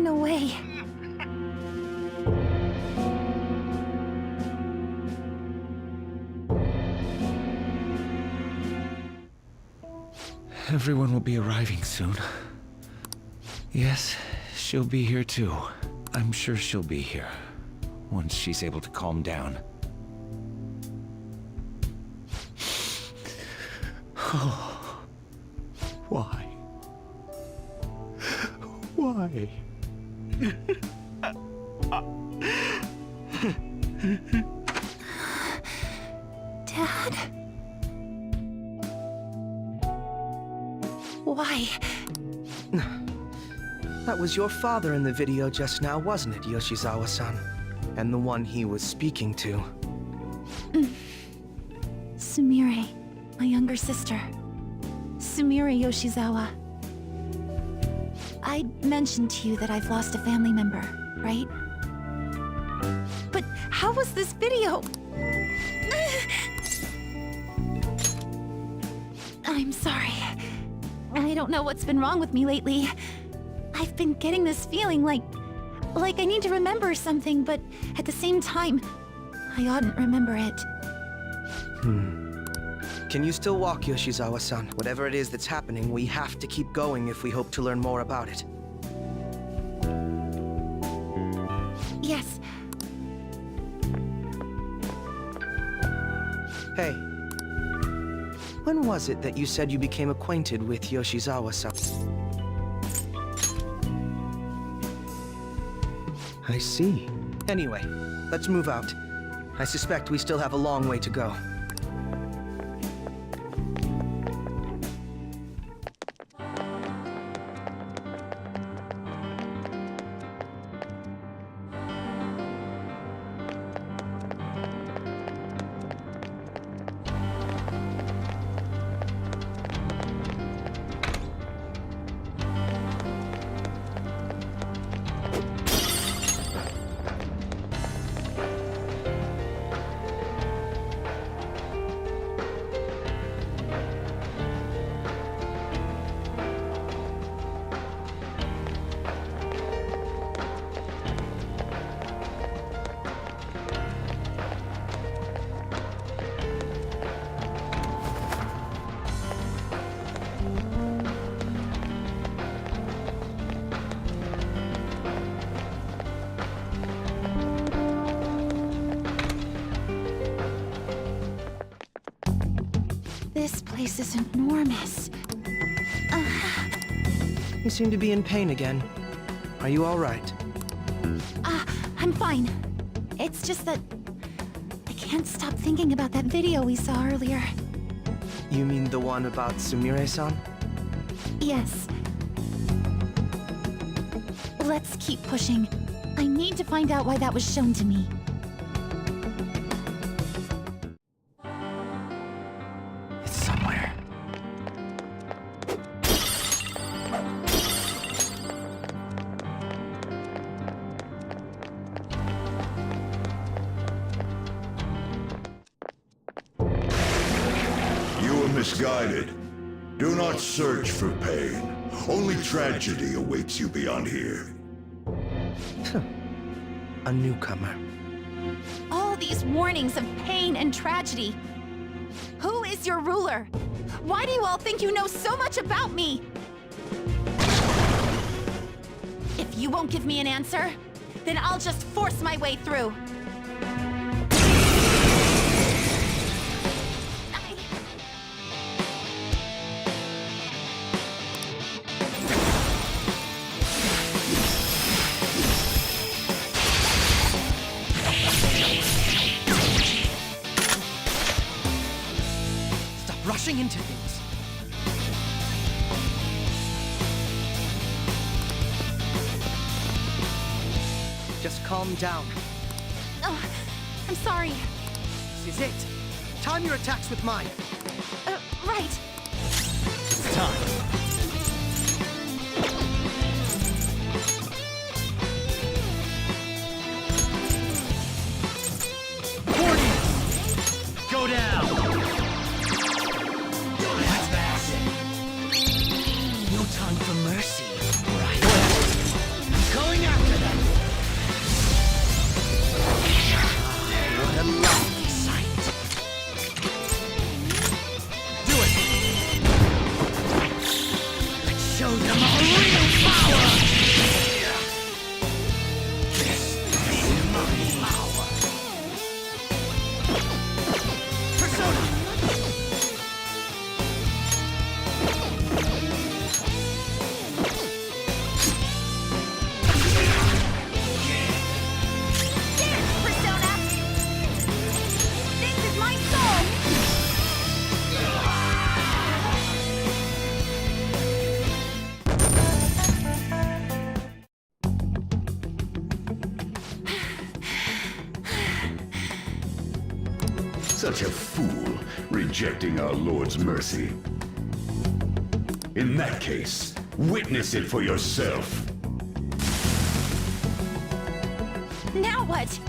No way. Everyone will be arriving soon. Yes, she'll be here too. I'm sure she'll be here, once she's able to calm down. Why? Why? Dad? Why? That was your father in the video just now, wasn't it, Yoshizawa-san? And the one he was speaking to. Sumire, my younger sister. Sumire Yoshizawa. I mentioned to you that I've lost a family member, right? But how was this video? I'm sorry. I don't know what's been wrong with me lately. I've been getting this feeling like I need to remember something, but at the same time, I oughtn't remember it. Can you still walk, Yoshizawa-san? Whatever it is that's happening, we have to keep going if we hope to learn more about it. Yes. Hey. When was it that you said you became acquainted with Yoshizawa-san? I see. Anyway, let's move out. I suspect we still have a long way to go. This place is enormous. You seem to be in pain again. Are you all right? I'm fine. It's just that I can't stop thinking about that video we saw earlier. You mean the one about Sumire-san? Yes. Let's keep pushing. I need to find out why that was shown to me. It's somewhere. You were misguided. Do not search for pain. Only tragedy awaits you beyond here. A newcomer. All these warnings of pain and tragedy. Who is your ruler? Why do you all think you know so much about me? If you won't give me an answer, then I'll just force my way through. Rushing into things. Just calm down. Oh, I'm sorry. This is it. Time your attacks with mine. Right. It's time. Go down! No time for mercy, right? I'm going Such a fool, rejecting our Lord's mercy. In that case, witness it for yourself. Now what?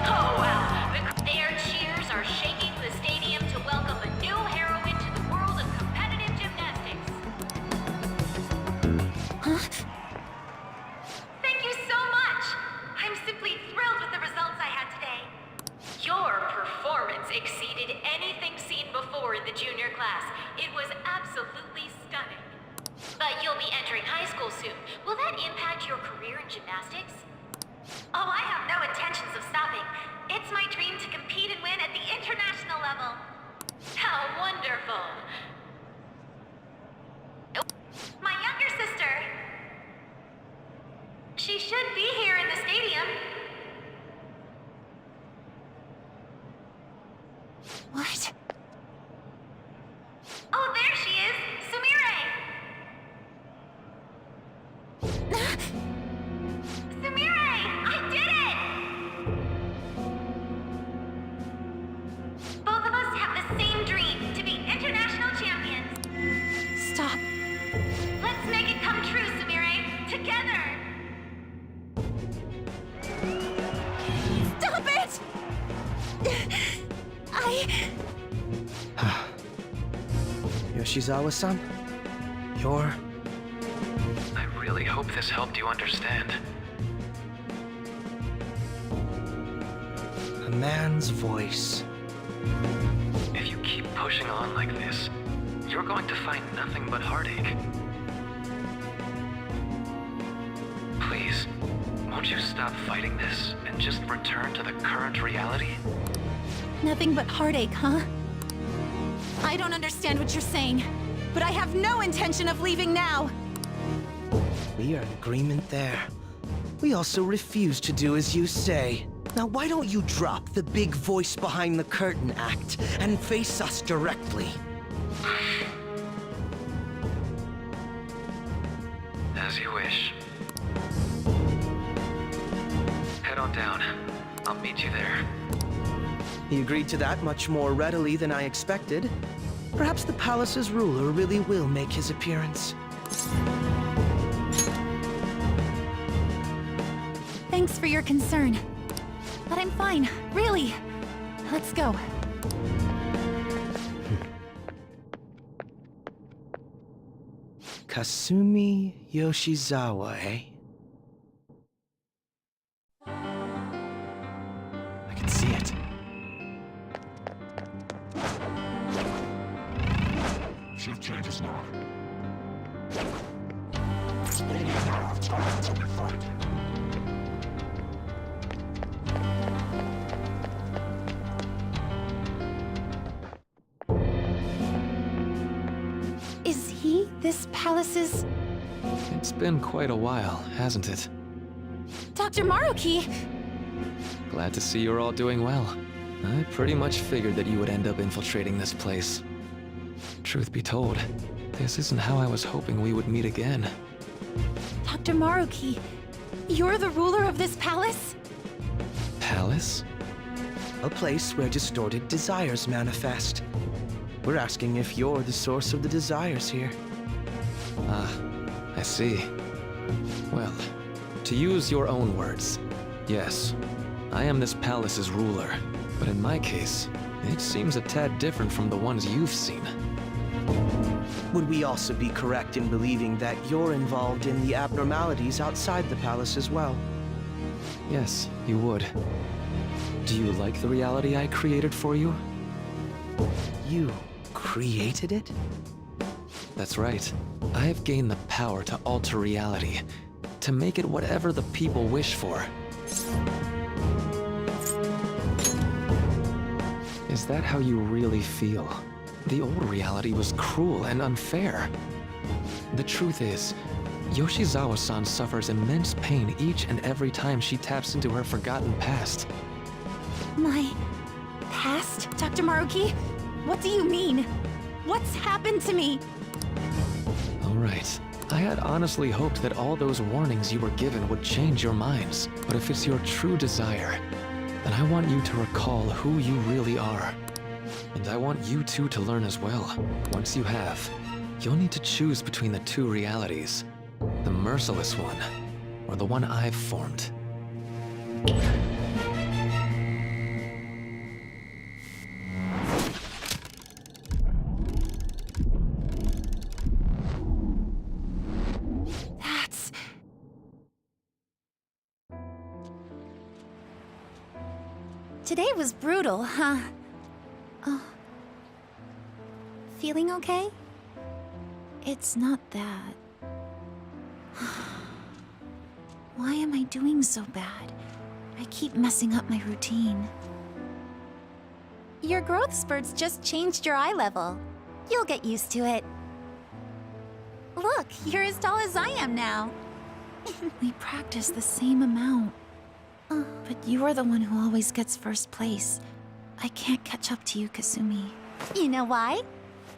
Oh, well, their cheers are shaking the stadium to welcome a new heroine to the world of competitive gymnastics. Huh? Thank you so much! I'm simply thrilled with the results I had today. Your performance exceeded anything seen before in the junior class. It was absolutely stunning. But you'll be entering high school soon. Will that impact your career in gymnastics? Oh, I have no intentions of stopping. It's my dream to compete and win at the international level. How wonderful. My younger sister. She should be here in the stadium. What? Oh, there she is! Sumire! Sumire! I did it! Both of us have the same dream, to be international champions. Stop. Let's make it come true, Sumire! Together! Stop it! Yoshizawa-san? You're... I really hope this helped you understand. a man's voice. If you keep pushing on like this, you're going to find nothing but heartache. Please, won't you stop fighting this and just return to the current reality? Nothing but heartache, huh? I don't understand what you're saying, but I have no intention of leaving now. We are in agreement there. We also refuse to do as you say. Now why don't you drop the big voice behind the curtain act and face us directly? As you wish. Head on down. I'll meet you there. He agreed to that much more readily than I expected. Perhaps the palace's ruler really will make his appearance. Thanks for your concern. But I'm fine, really. Let's go. Kasumi Yoshizawa, eh? I can see it. Shift changes now. We need enough time to fight. Is he this palace's... It's been quite a while, hasn't it? Dr. Maruki? Glad to see you're all doing well. I pretty much figured that you would end up infiltrating this place. Truth be told, this isn't how I was hoping we would meet again. Dr. Maruki, you're the ruler of this palace? Palace? A place where distorted desires manifest. We're asking if you're the source of the desires here. Ah, I see. Well, to use your own words, yes, I am this palace's ruler. But in my case, it seems a tad different from the ones you've seen. Would we also be correct in believing that you're involved in the abnormalities outside the palace as well? Yes, you would. Do you like the reality I created for you? You created it? That's right. I have gained the power to alter reality, to make it whatever the people wish for. Is that how you really feel? The old reality was cruel and unfair. The truth is, Yoshizawa-san suffers immense pain each and every time she taps into her forgotten past. My past, Dr. Maruki? What do you mean? What's happened to me? All right. I had honestly hoped that all those warnings you were given would change your minds. But if it's your true desire, then I want you to recall who you really are. And I want you two to learn as well. Once you have, you'll need to choose between the two realities. The merciless one, or the one I've formed. Today was brutal, huh? Oh. Feeling okay? It's not that. Why am I doing so bad? I keep messing up my routine. Your growth spurts just changed your eye level. You'll get used to it. Look, you're as tall as I am now. We practice the same amount. But you are the one who always gets first place. I can't catch up to you, Kasumi. You know why?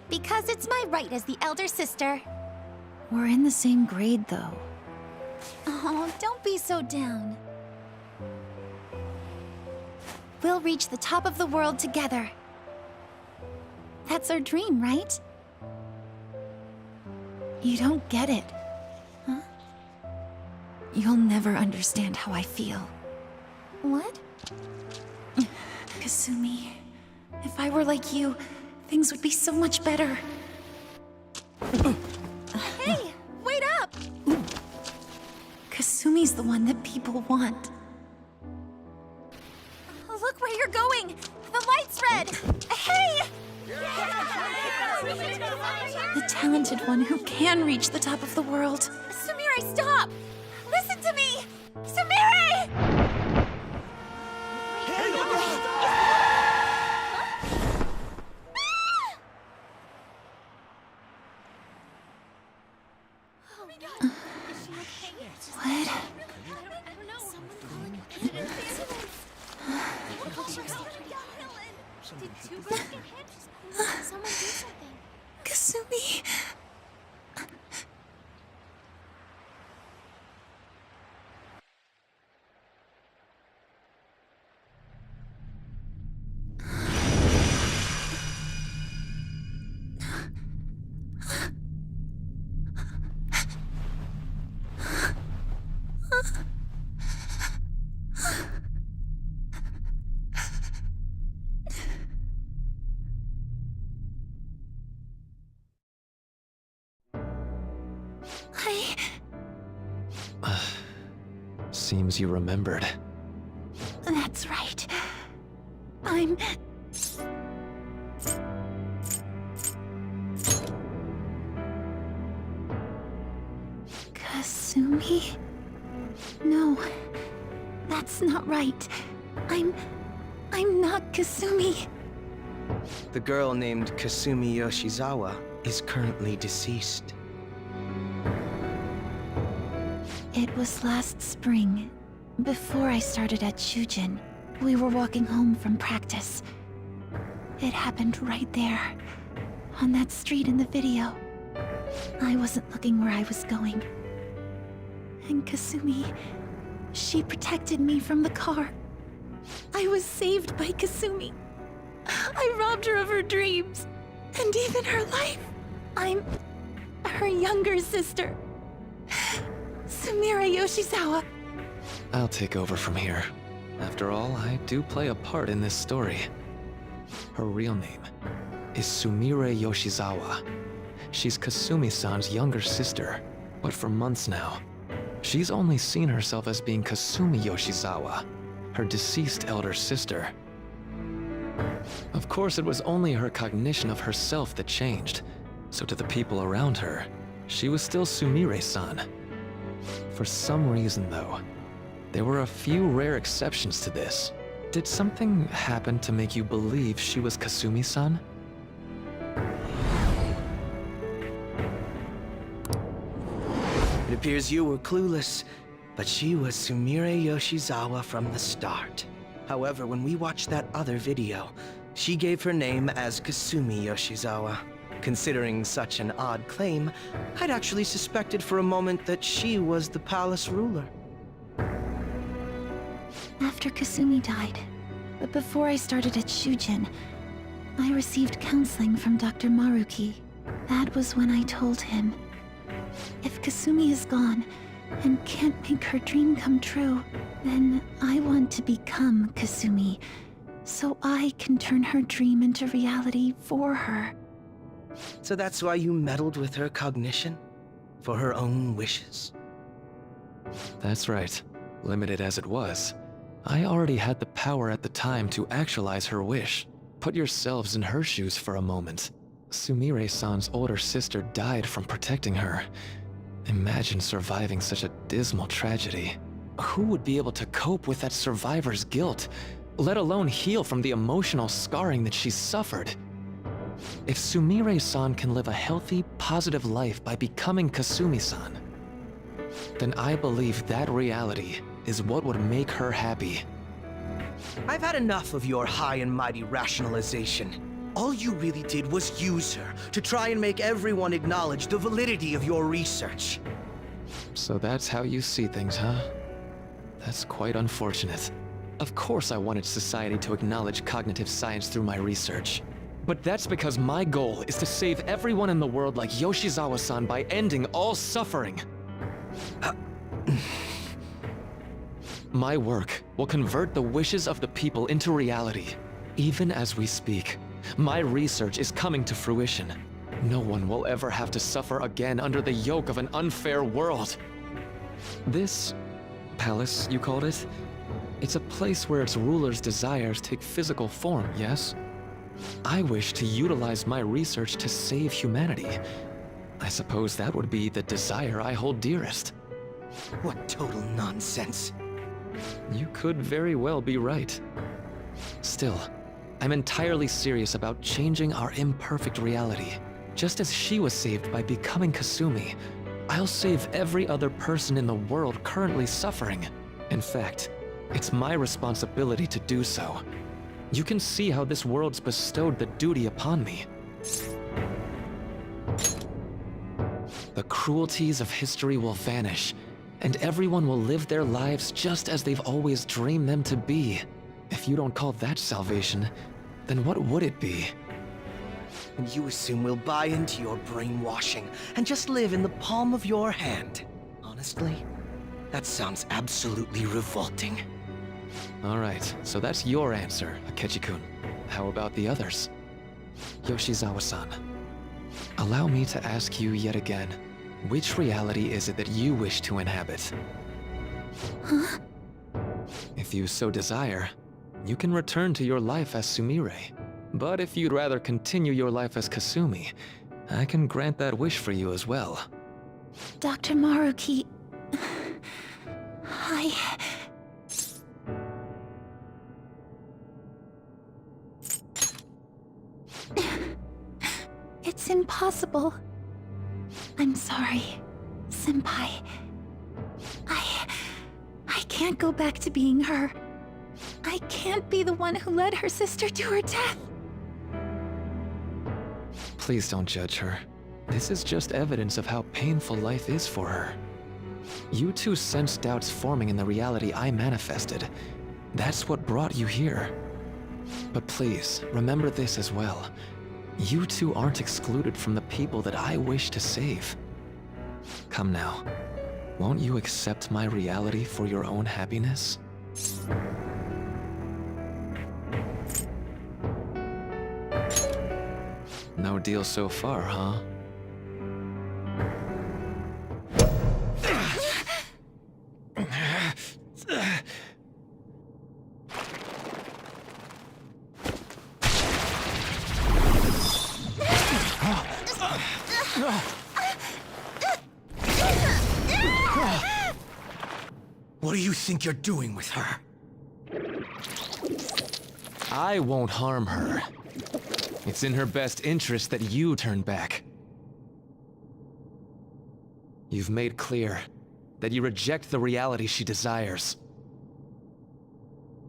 Because it's my right as the elder sister. We're in the same grade, though. Oh, don't be so down. We'll reach the top of the world together. That's our dream, right? You don't get it. Huh? You'll never understand how I feel. What? Kasumi, if I were like you, things would be so much better. Hey, wait up! Kasumi's the one that people want. Look where you're going! The light's red! Hey! The talented one who can reach the top of the world. Sumire, stop! Listen to me! Sumire! Kasumi. Seems you remembered. That's right. I'm... Kasumi? No, that's not right. I'm not Kasumi. The girl named Kasumi Yoshizawa is currently deceased. It was last spring, before I started at Shujin. We were walking home from practice. It happened right there, on that street in the video. I wasn't looking where I was going. And Kasumi, she protected me from the car. I was saved by Kasumi. I robbed her of her dreams, and even her life. I'm her younger sister. Sumire Yoshizawa. I'll take over from here. After all, I do play a part in this story. Her real name is Sumire Yoshizawa. She's Kasumi-san's younger sister, but for months now, she's only seen herself as being Kasumi Yoshizawa, her deceased elder sister. Of course, it was only her cognition of herself that changed, So to the people around her, she was still Sumire-san. For some reason, though, there were a few rare exceptions to this. Did something happen to make you believe she was Kasumi-san? It appears you were clueless, but she was Sumire Yoshizawa from the start. However, when we watched that other video, she gave her name as Kasumi Yoshizawa. Considering such an odd claim, I'd actually suspected for a moment that she was the palace ruler. After Kasumi died, but before I started at Shujin, I received counseling from Dr. Maruki. That was when I told him, if Kasumi is gone and can't make her dream come true, then I want to become Kasumi, so I can turn her dream into reality for her. So that's why you meddled with her cognition? For her own wishes? That's right. Limited as it was, I already had the power at the time to actualize her wish. Put yourselves in her shoes for a moment. Sumire-san's older sister died from protecting her. Imagine surviving such a dismal tragedy. Who would be able to cope with that survivor's guilt, let alone heal from the emotional scarring that she's suffered? If Sumire-san can live a healthy, positive life by becoming Kasumi-san, then I believe that reality is what would make her happy. I've had enough of your high and mighty rationalization. All you really did was use her to try and make everyone acknowledge the validity of your research. So that's how you see things, huh? That's quite unfortunate. Of course I wanted society to acknowledge cognitive science through my research. But that's because my goal is to save everyone in the world like Yoshizawa-san by ending all suffering. My work will convert the wishes of the people into reality. Even as we speak, my research is coming to fruition. No one will ever have to suffer again under the yoke of an unfair world. This palace, you called it? It's a place where its ruler's desires take physical form, yes? I wish to utilize my research to save humanity. I suppose that would be the desire I hold dearest. What total nonsense. You could very well be right. Still, I'm entirely serious about changing our imperfect reality. Just as she was saved by becoming Kasumi, I'll save every other person in the world currently suffering. In fact, it's my responsibility to do so. You can see how this world's bestowed the duty upon me. The cruelties of history will vanish, and everyone will live their lives just as they've always dreamed them to be. If you don't call that salvation, then what would it be? And you assume we'll buy into your brainwashing and just live in the palm of your hand. Honestly, that sounds absolutely revolting. Alright, so that's your answer, Akechi-kun. How about the others? Yoshizawa-san, allow me to ask you yet again, which reality is it that you wish to inhabit? Huh? If you so desire, you can return to your life as Sumire. But if you'd rather continue your life as Kasumi, I can grant that wish for you as well. Dr. Maruki... It's impossible. I'm sorry, Senpai. I can't go back to being her. I can't be the one who led her sister to her death. Please don't judge her. This is just evidence of how painful life is for her. You two sensed doubts forming in the reality I manifested. That's what brought you here. But please, remember this as well. You two aren't excluded from the people that I wish to save. Come now, won't you accept my reality for your own happiness? No deal so far, huh? What do you think you're doing with her? I won't harm her. It's in her best interest that you turn back. You've made clear that you reject the reality she desires.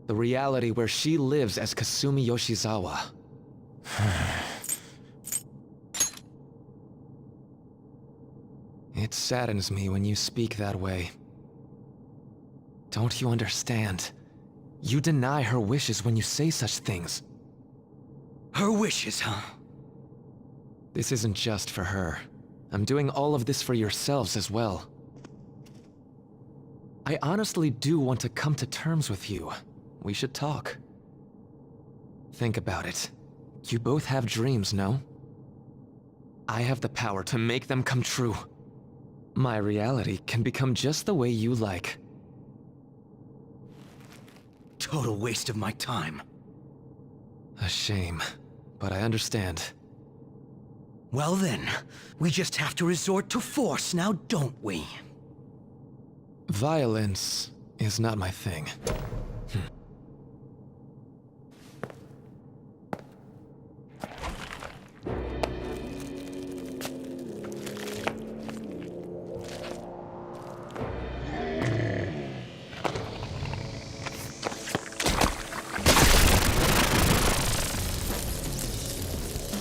The reality where she lives as Kasumi Yoshizawa. It saddens me when you speak that way. Don't you understand? You deny her wishes when you say such things. Her wishes, huh? This isn't just for her. I'm doing all of this for yourselves as well. I honestly do want to come to terms with you. We should talk. Think about it. You both have dreams, no? I have the power to make them come true. My reality can become just the way you like. Total waste of my time. A shame, but I understand. Well then, we just have to resort to force now, don't we? Violence is not my thing.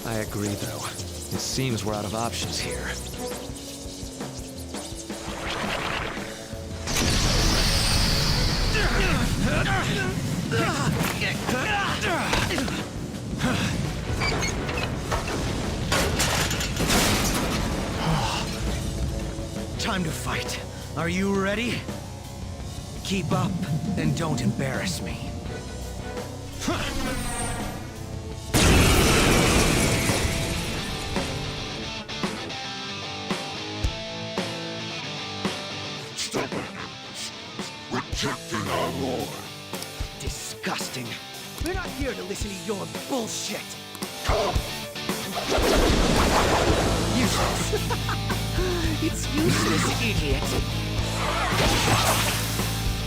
I agree, though. It seems we're out of options here. Time to fight. Are you ready? Keep up, and don't embarrass me. Rejecting our lord. Disgusting. We're not here to listen to your bullshit. Useless. It's useless, idiot.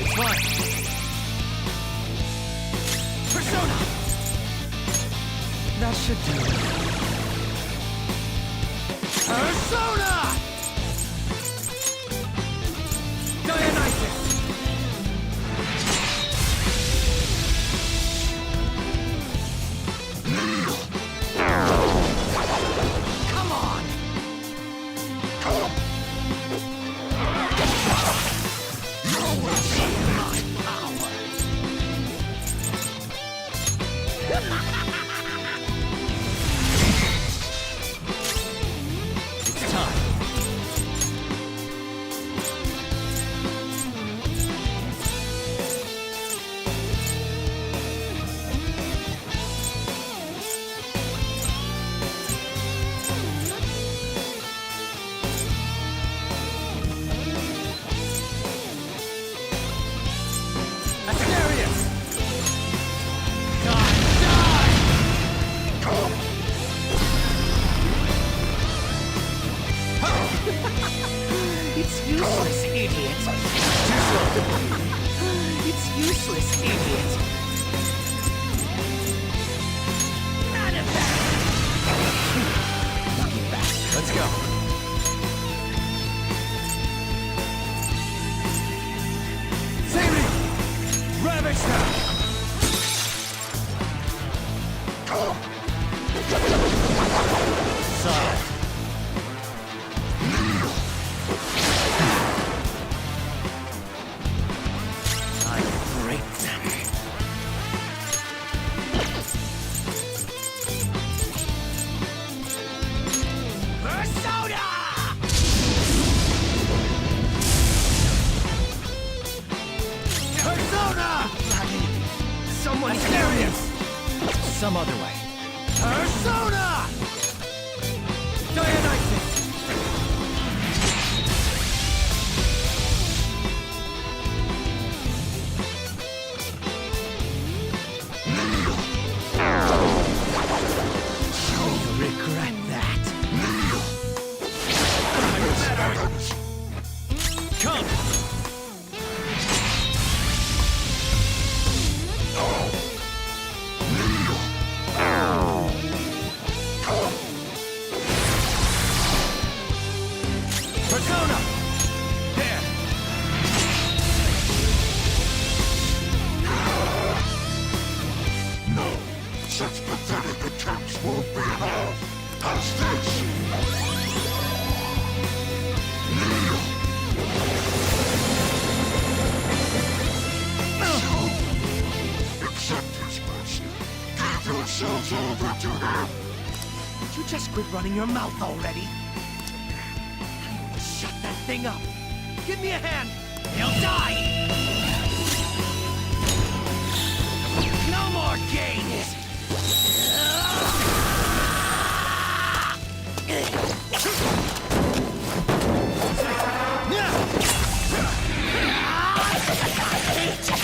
It's fine. Persona! That should do it. Persona! Dionysus! Come on! You will see my power! It's time. Asterius! Die! It's useless, idiot. It's useless, idiot. Lucky bastard. Let's go. Save Ravage her! Solid. I break them. Persona! Persona! Someone serious! Some other way. Persona! Dionysus! You'll regret that. Come! Achieve what you have! Would you just quit running your mouth already? Shut that thing up! Give me a hand! He'll die! No more games!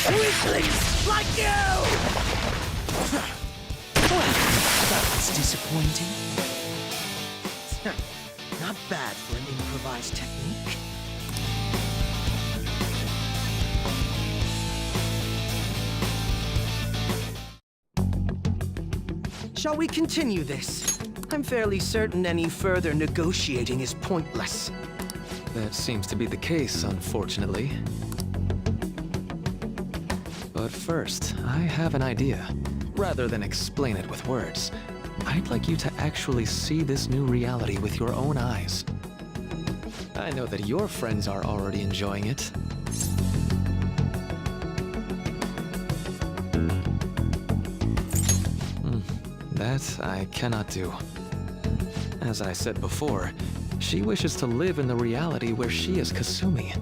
Weaklings like you! Well, that was disappointing. Not bad for an improvised technique. Shall we continue this? I'm fairly certain any further negotiating is pointless. That seems to be the case, unfortunately. But first, I have an idea. Rather than explain it with words, I'd like you to actually see this new reality with your own eyes. I know that your friends are already enjoying it. That I cannot do. As I said before, she wishes to live in the reality where she is Kasumi.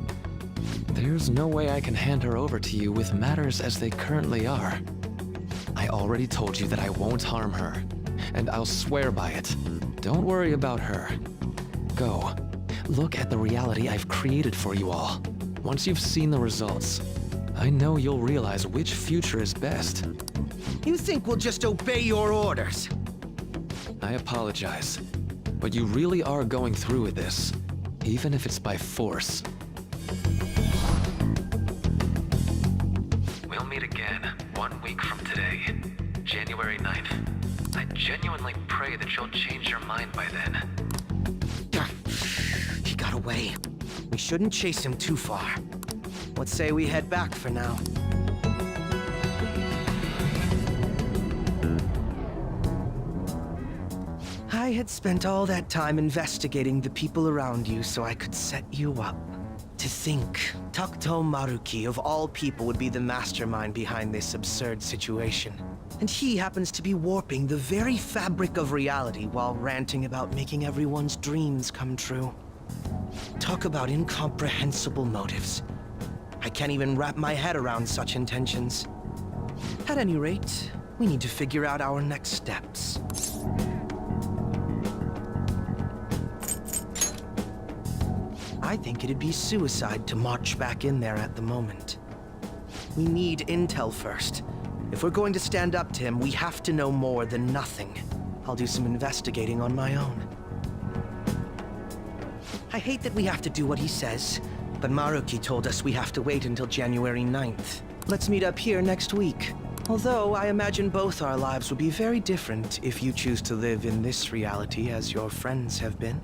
There's no way I can hand her over to you with matters as they currently are. I already told you that I won't harm her, and I'll swear by it. Don't worry about her. Go. Look at the reality I've created for you all. Once you've seen the results, I know you'll realize which future is best. You think we'll just obey your orders? I apologize, but you really are going through with this, even if it's by force. We'll meet again 1 week from today, January 9th. I genuinely pray that you'll change your mind by then. He got away. We shouldn't chase him too far. Let's say we head back for now. I had spent all that time investigating the people around you so I could set you up. To think, Takuto Maruki of all people would be the mastermind behind this absurd situation. And he happens to be warping the very fabric of reality while ranting about making everyone's dreams come true. Talk about incomprehensible motives. I can't even wrap my head around such intentions. At any rate, we need to figure out our next steps. I think it'd be suicide to march back in there at the moment. We need intel first. If we're going to stand up to him, we have to know more than nothing. I'll do some investigating on my own. I hate that we have to do what he says, but Maruki told us we have to wait until January 9th. Let's meet up here next week. Although I imagine both our lives would be very different if you choose to live in this reality as your friends have been.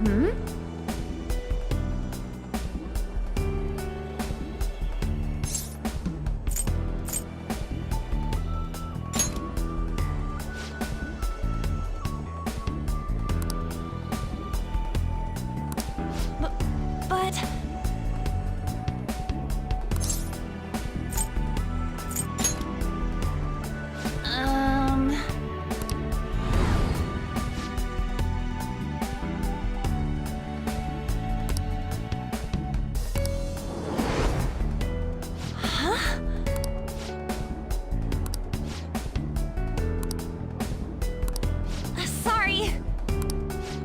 Hmm? But... Huh? Sorry.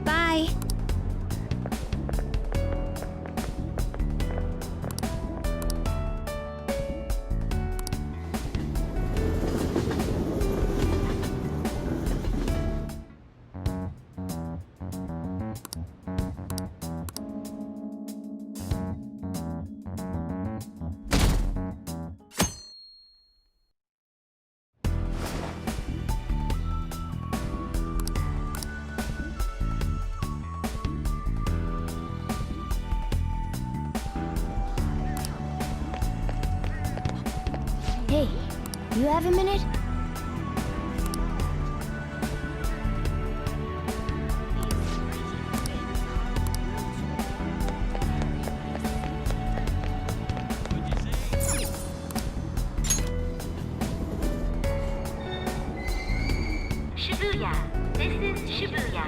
Bye. Hey, you have a minute? Shibuya. This is Shibuya.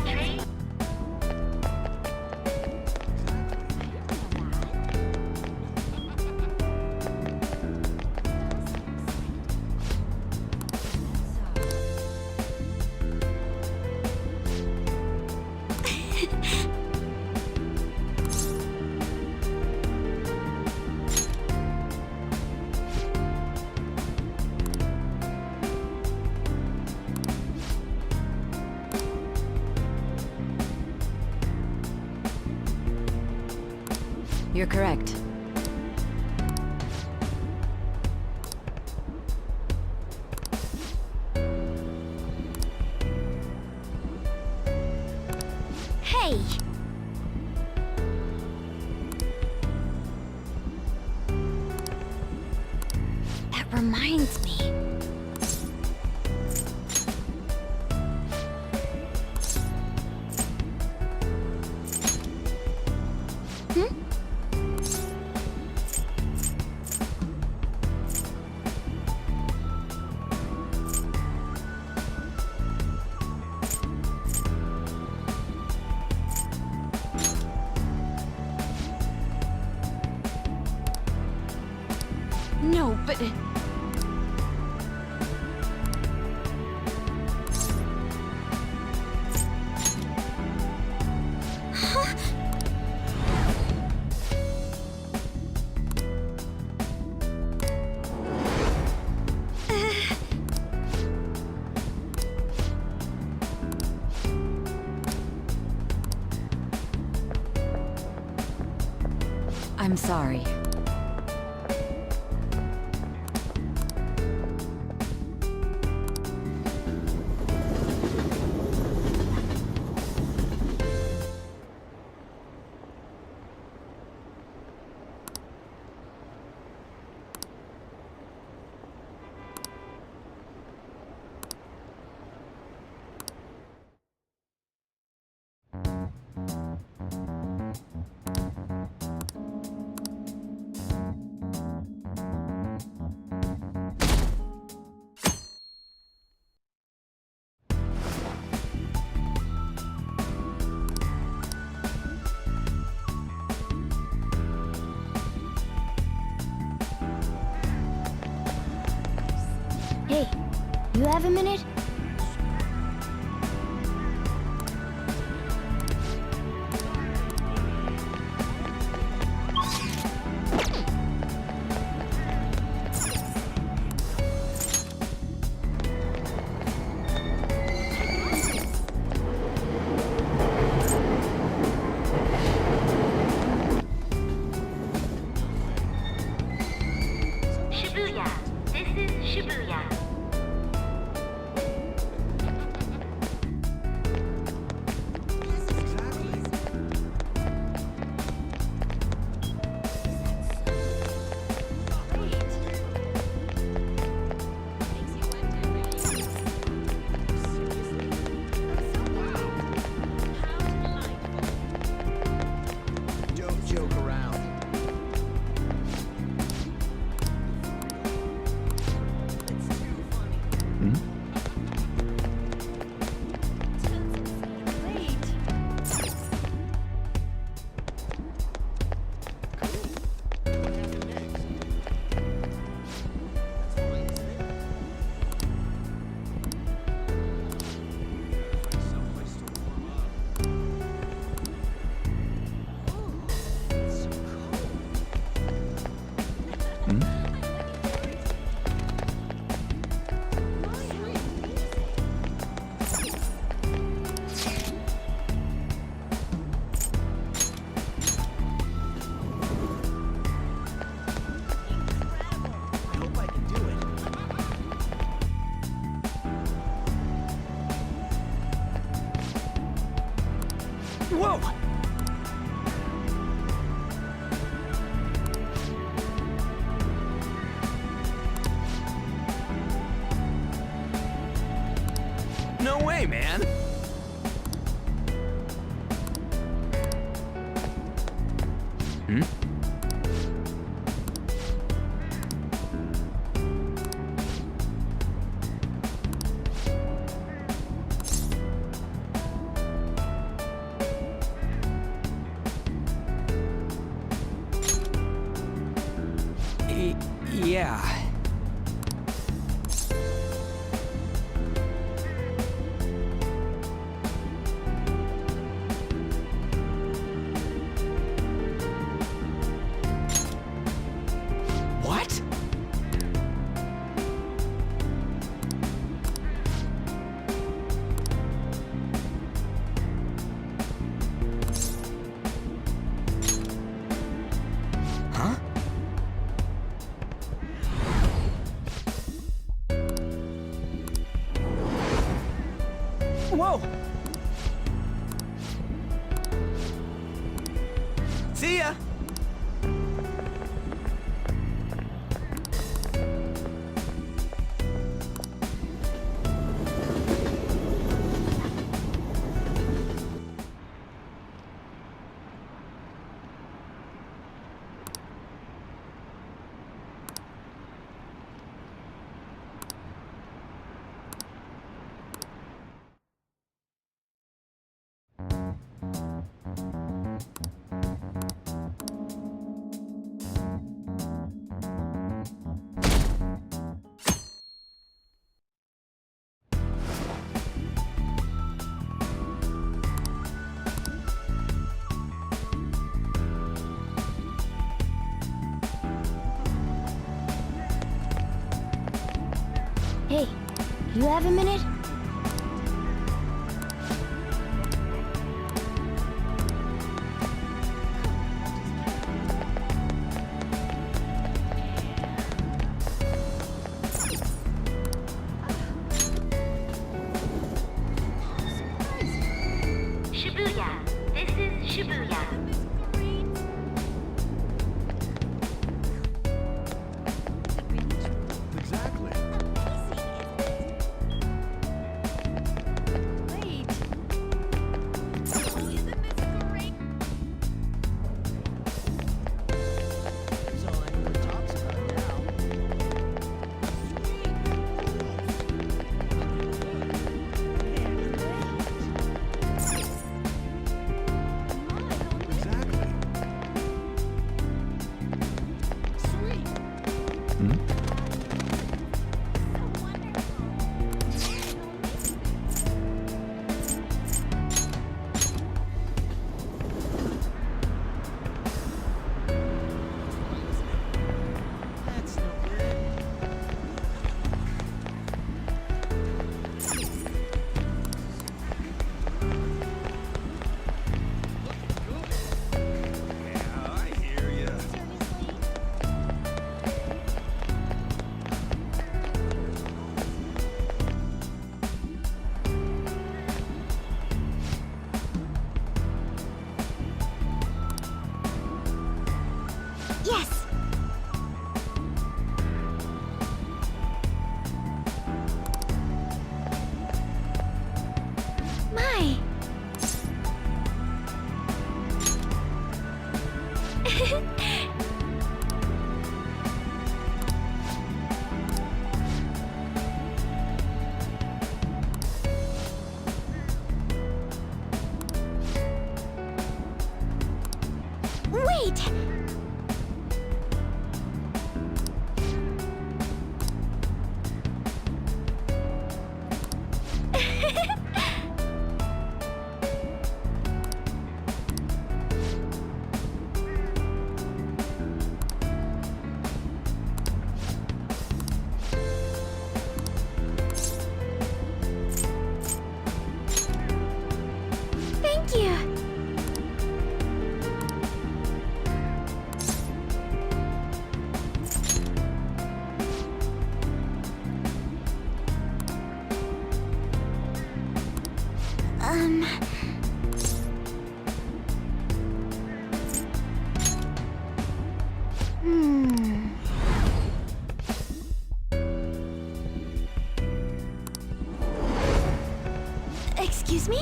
Train. You're correct. Hey! That reminds me. Hmm? No, but... Huh? I'm sorry. Hey, you have a minute? Shibuya. This is Shibuya. Don't joke around. I hope I can do it. Whoa! No way, man! Yeah. What? Huh? Whoa! See ya! Hey, you have a minute? Shibuya. This is Shibuya. Exactly. Excuse me?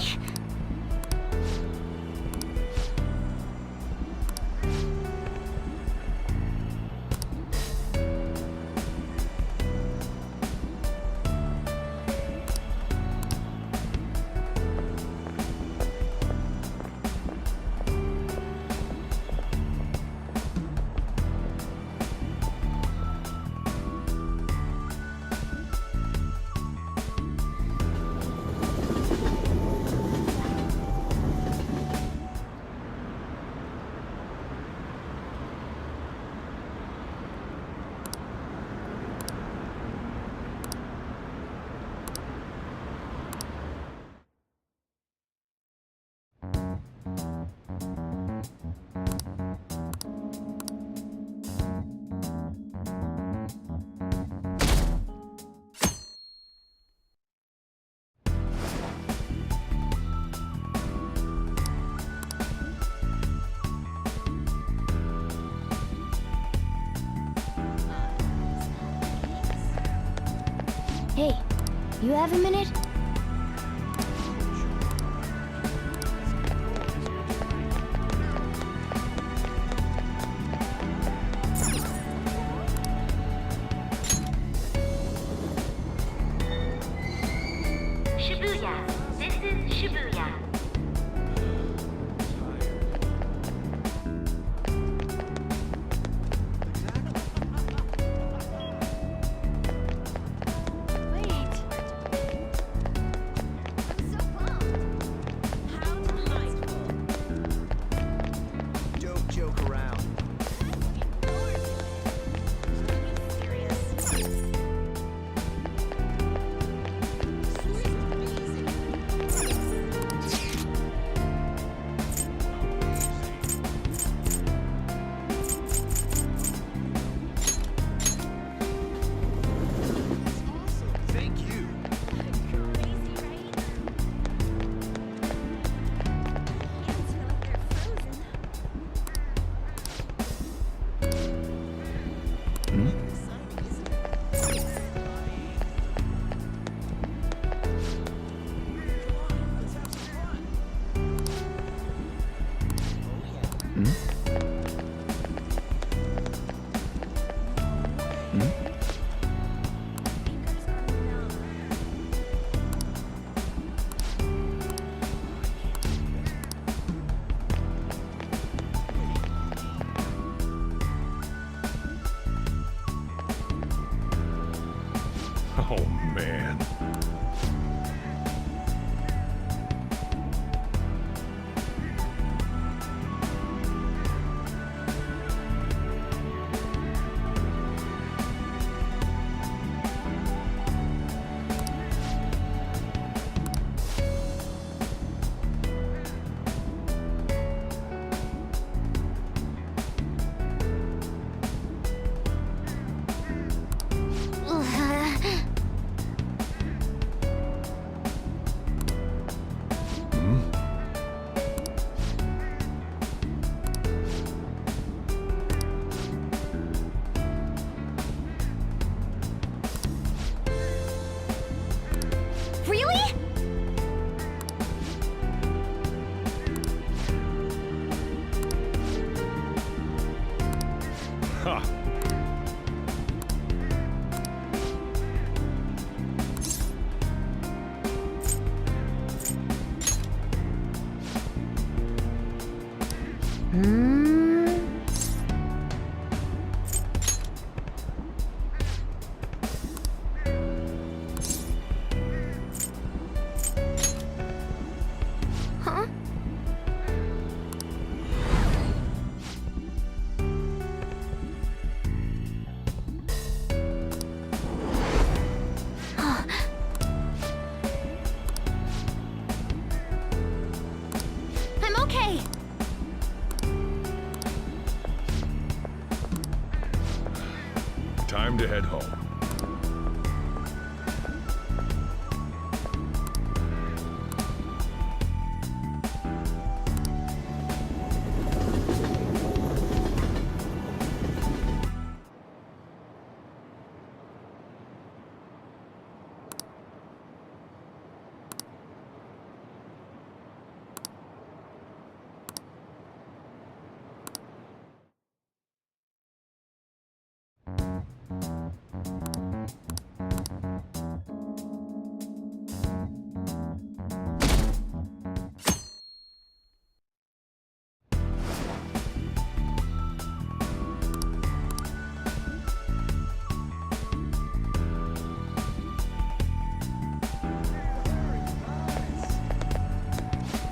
Hey, you have a minute? Shibuya. This is Shibuya. Don't joke around. Thank you. Oh, man. Really? Ha! Huh? I'm okay. Time to head home.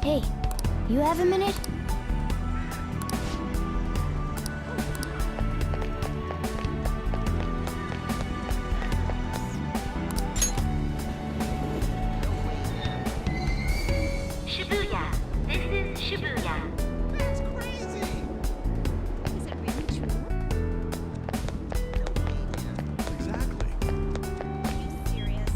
Hey, you have a minute? Shibuya. This is Shibuya. That's crazy! Is it really true? Exactly. Are you serious?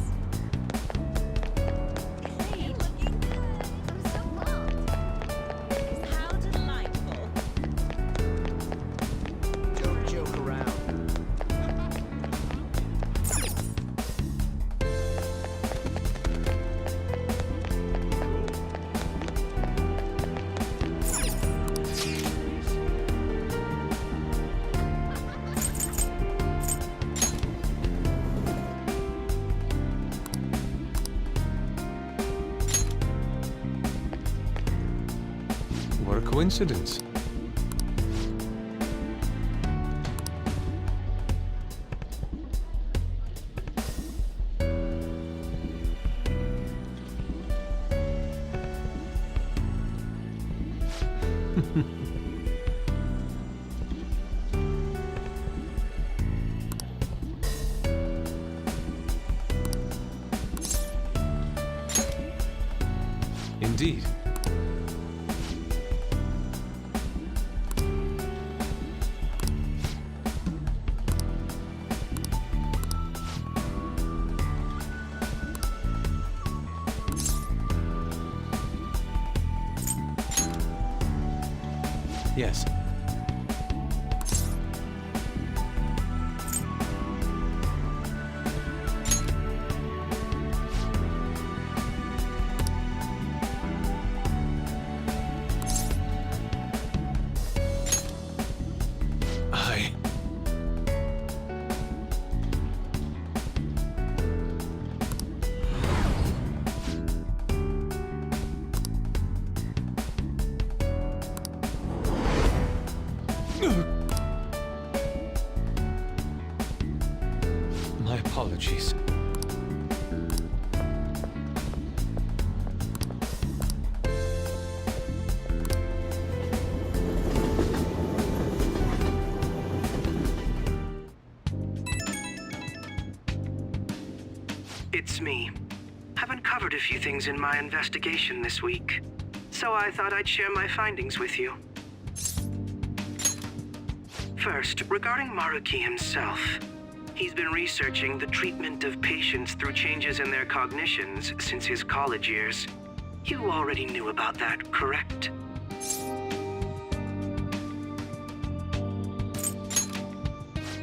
Hey, looking good. I'm so pumped. How delightful. Don't joke around. What a coincidence. Indeed. Yes. I... My apologies. It's me. I've uncovered a few things in my investigation this week, so I thought I'd share my findings with you. First, regarding Maruki himself. He's been researching the treatment of patients through changes in their cognitions since his college years. You already knew about that, correct?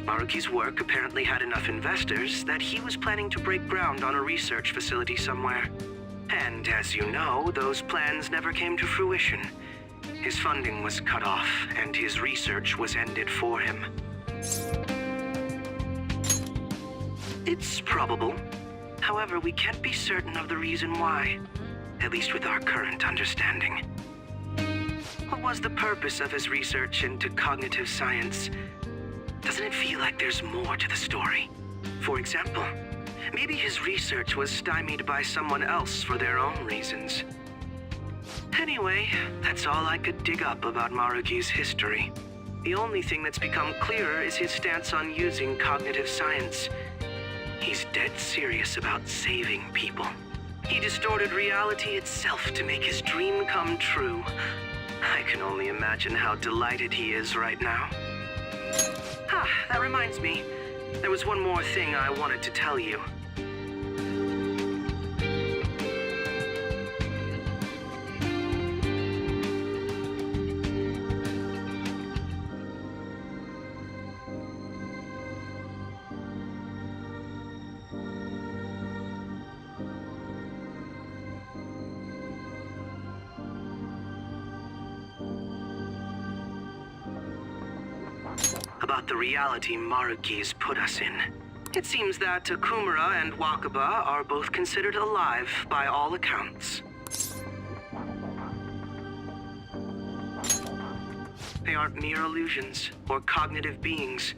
Maruki's work apparently had enough investors that he was planning to break ground on a research facility somewhere. And as you know, those plans never came to fruition. His funding was cut off, and his research was ended for him. It's probable. However, we can't be certain of the reason why, at least with our current understanding. What was the purpose of his research into cognitive science? Doesn't it feel like there's more to the story? For example, maybe his research was stymied by someone else for their own reasons. Anyway, that's all I could dig up about Maruki's history. The only thing that's become clearer is his stance on using cognitive science. He's dead serious about saving people. He distorted reality itself to make his dream come true. I can only imagine how delighted he is right now. Ah, that reminds me. There was one more thing I wanted to tell you. About the reality Maruki's put us in. It seems that Okumura and Wakaba are both considered alive by all accounts. They aren't mere illusions or cognitive beings.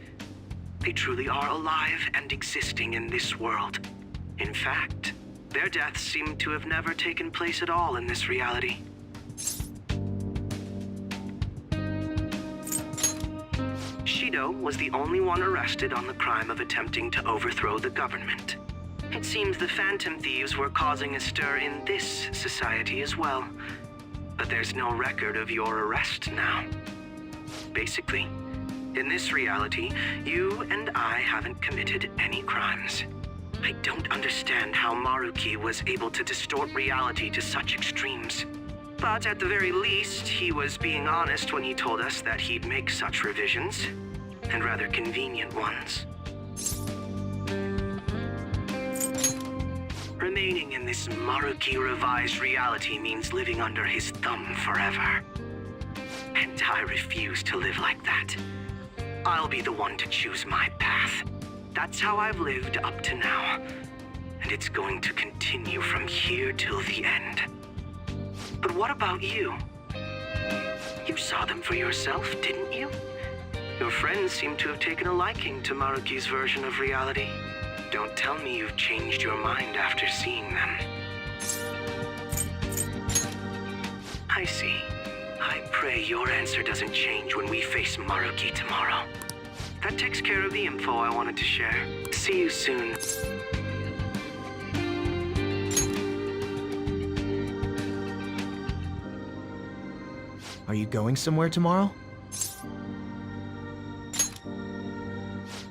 They truly are alive and existing in this world. In fact, their deaths seem to have never taken place at all in this reality. Palacio was the only one arrested on the crime of attempting to overthrow the government. It seems the Phantom Thieves were causing a stir in this society as well. But there's no record of your arrest now. Basically, in this reality, you and I haven't committed any crimes. I don't understand how Maruki was able to distort reality to such extremes. But at the very least, he was being honest when he told us that he'd make such revisions, and rather convenient ones. Remaining in this Maruki revised reality means living under his thumb forever. And I refuse to live like that. I'll be the one to choose my path. That's how I've lived up to now. And it's going to continue from here till the end. But what about you? You saw them for yourself, didn't you? Your friends seem to have taken a liking to Maruki's version of reality. Don't tell me you've changed your mind after seeing them. I see. I pray your answer doesn't change when we face Maruki tomorrow. That takes care of the info I wanted to share. See you soon. Are you going somewhere tomorrow?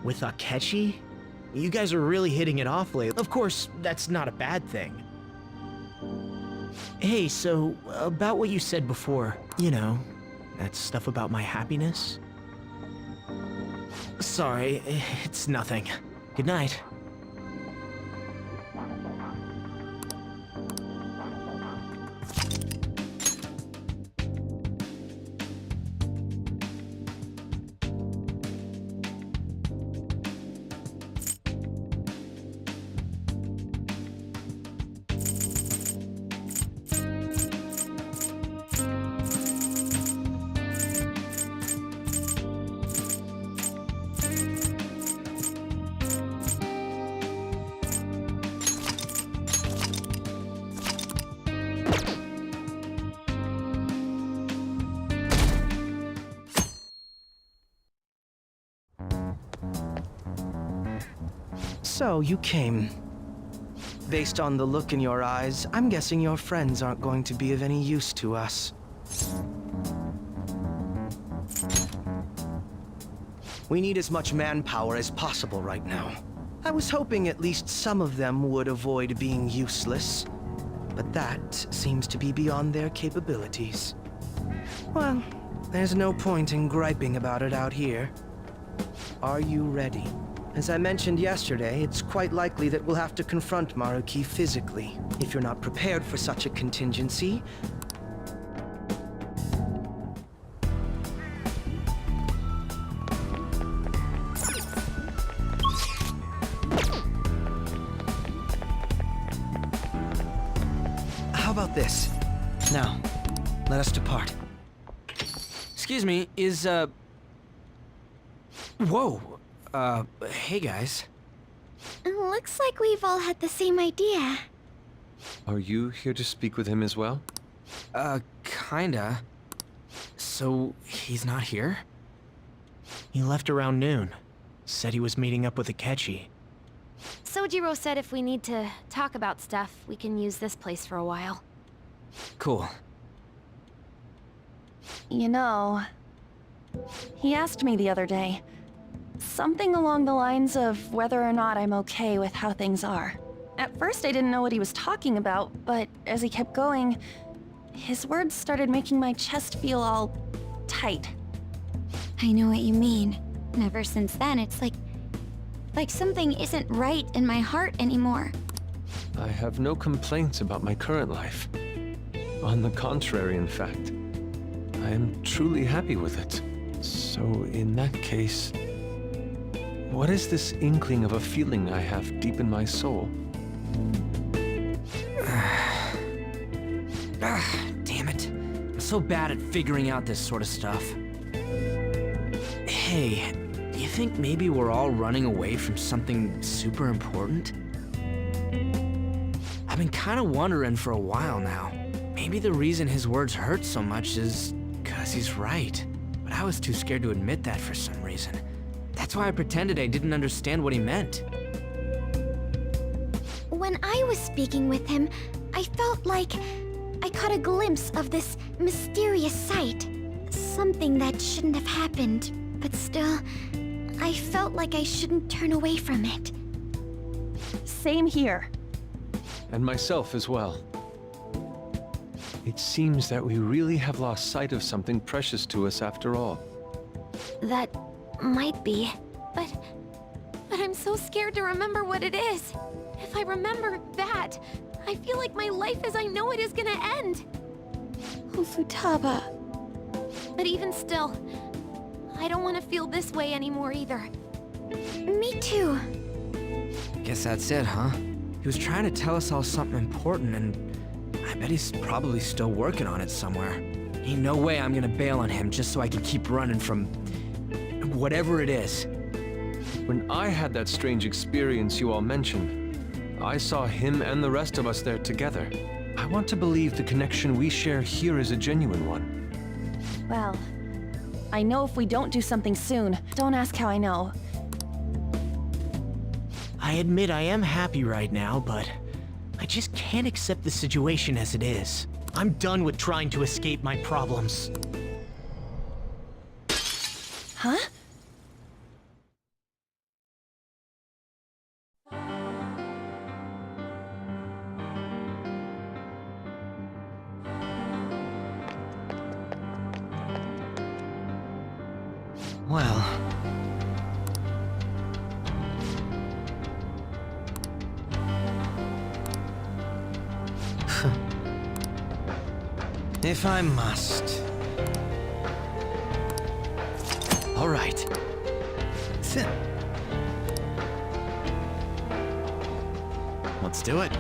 With Akechi? You guys are really hitting it off lately. Of course, that's not a bad thing. Hey, so, about what you said before, you know, that stuff about my happiness? Sorry, it's nothing. Good night. So, you came. Based on the look in your eyes, I'm guessing your friends aren't going to be of any use to us. We need as much manpower as possible right now. I was hoping at least some of them would avoid being useless, but that seems to be beyond their capabilities. Well, there's no point in griping about it out here. Are you ready? As I mentioned yesterday, it's quite likely that we'll have to confront Maruki physically. If you're not prepared for such a contingency, how about this? Now, let us depart. Excuse me, is, Whoa! Hey guys. Looks like we've all had the same idea. Are you here to speak with him as well? Kinda. So, he's not here? He left around noon. Said he was meeting up with Akechi. Sojiro said if we need to talk about stuff, we can use this place for a while. Cool. You know, he asked me the other day. Something along the lines of whether or not I'm okay with how things are. At first I didn't know what he was talking about, but as he kept going, his words started making my chest feel all tight. I know what you mean. And ever since then, it's like something isn't right in my heart anymore. I have no complaints about my current life. On the contrary, in fact. I am truly happy with it. So, in that case, what is this inkling of a feeling I have deep in my soul? Damn it. I'm so bad at figuring out this sort of stuff. Hey, do you think maybe we're all running away from something super important? I've been kind of wondering for a while now. Maybe the reason his words hurt so much is 'cause he's right. But I was too scared to admit that for some reason. That's why I pretended I didn't understand what he meant. When I was speaking with him, I felt like I caught a glimpse of this mysterious sight. Something that shouldn't have happened, but still, I felt like I shouldn't turn away from it. Same here. And myself as well. It seems that we really have lost sight of something precious to us after all. That might be. But I'm so scared to remember what it is. If I remember that, I feel like my life as I know it is gonna end. Oh, Futaba. But even still, I don't want to feel this way anymore either. Me too. Guess that's it, huh? He was trying to tell us all something important, and I bet he's probably still working on it somewhere. Ain't no way I'm gonna bail on him just so I can keep running from whatever it is. When I had that strange experience you all mentioned, I saw him and the rest of us there together. I want to believe the connection we share here is a genuine one. Well, I know if we don't do something soon. Don't ask how I know. I admit I am happy right now, but I just can't accept the situation as it is. I'm done with trying to escape my problems. Huh? Well... if I must... All right. Let's do it.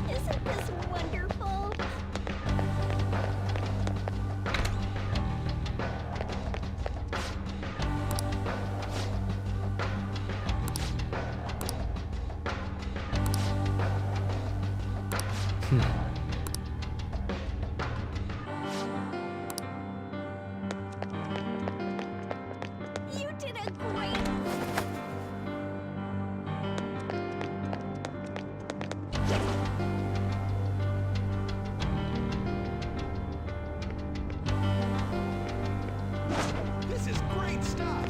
Isn't this wonderful? You did a great... This is great stuff.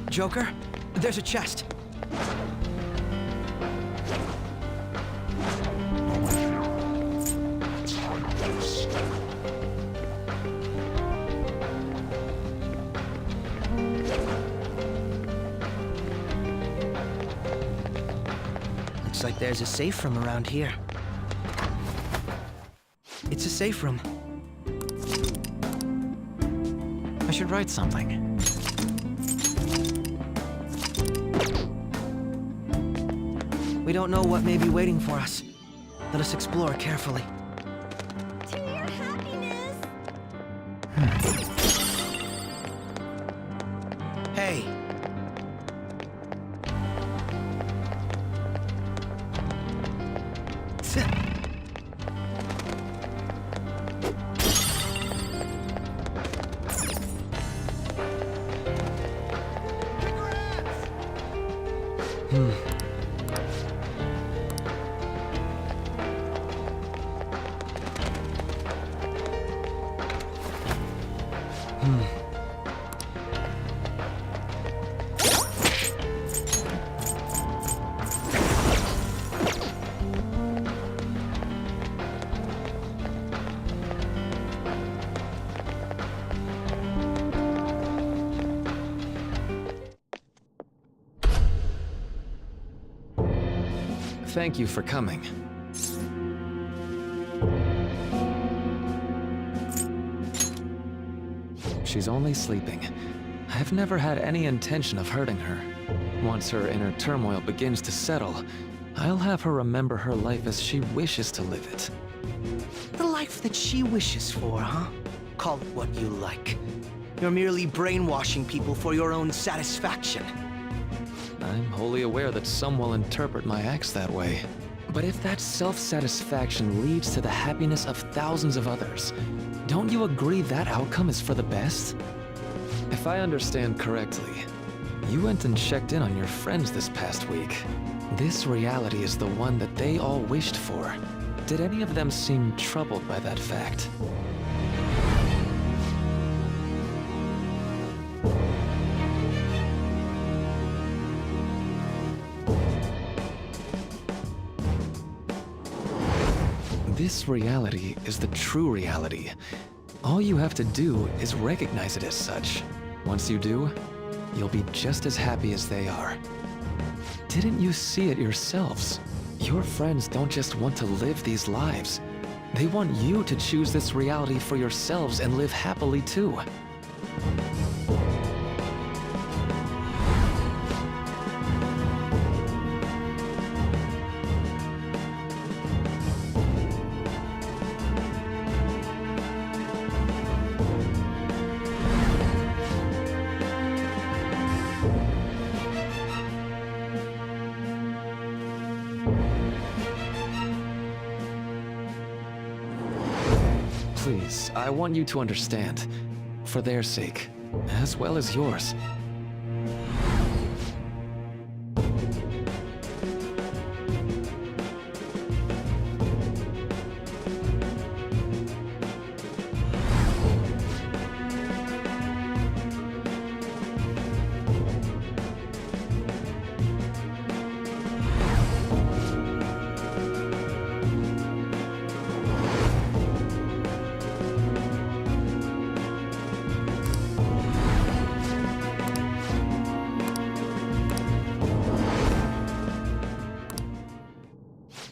Joker, there's a chest. Looks like there's a safe room around here. It's a safe room. I should write something. We don't know what may be waiting for us. Let us explore carefully. To your happiness! Hey! thank you for coming. She's only sleeping. I've never had any intention of hurting her. Once her inner turmoil begins to settle, I'll have her remember her life as she wishes to live it. The life that she wishes for, huh? Call it what you like. You're merely brainwashing people for your own satisfaction. I'm wholly aware that some will interpret my acts that way. But if that self-satisfaction leads to the happiness of thousands of others, don't you agree that outcome is for the best? If I understand correctly, you went and checked in on your friends this past week. This reality is the one that they all wished for. Did any of them seem troubled by that fact? This reality is the true reality. All you have to do is recognize it as such. Once you do, you'll be just as happy as they are. Didn't you see it yourselves? Your friends don't just want to live these lives. They want you to choose this reality for yourselves and live happily too. Please, I want you to understand. For their sake, as well as yours.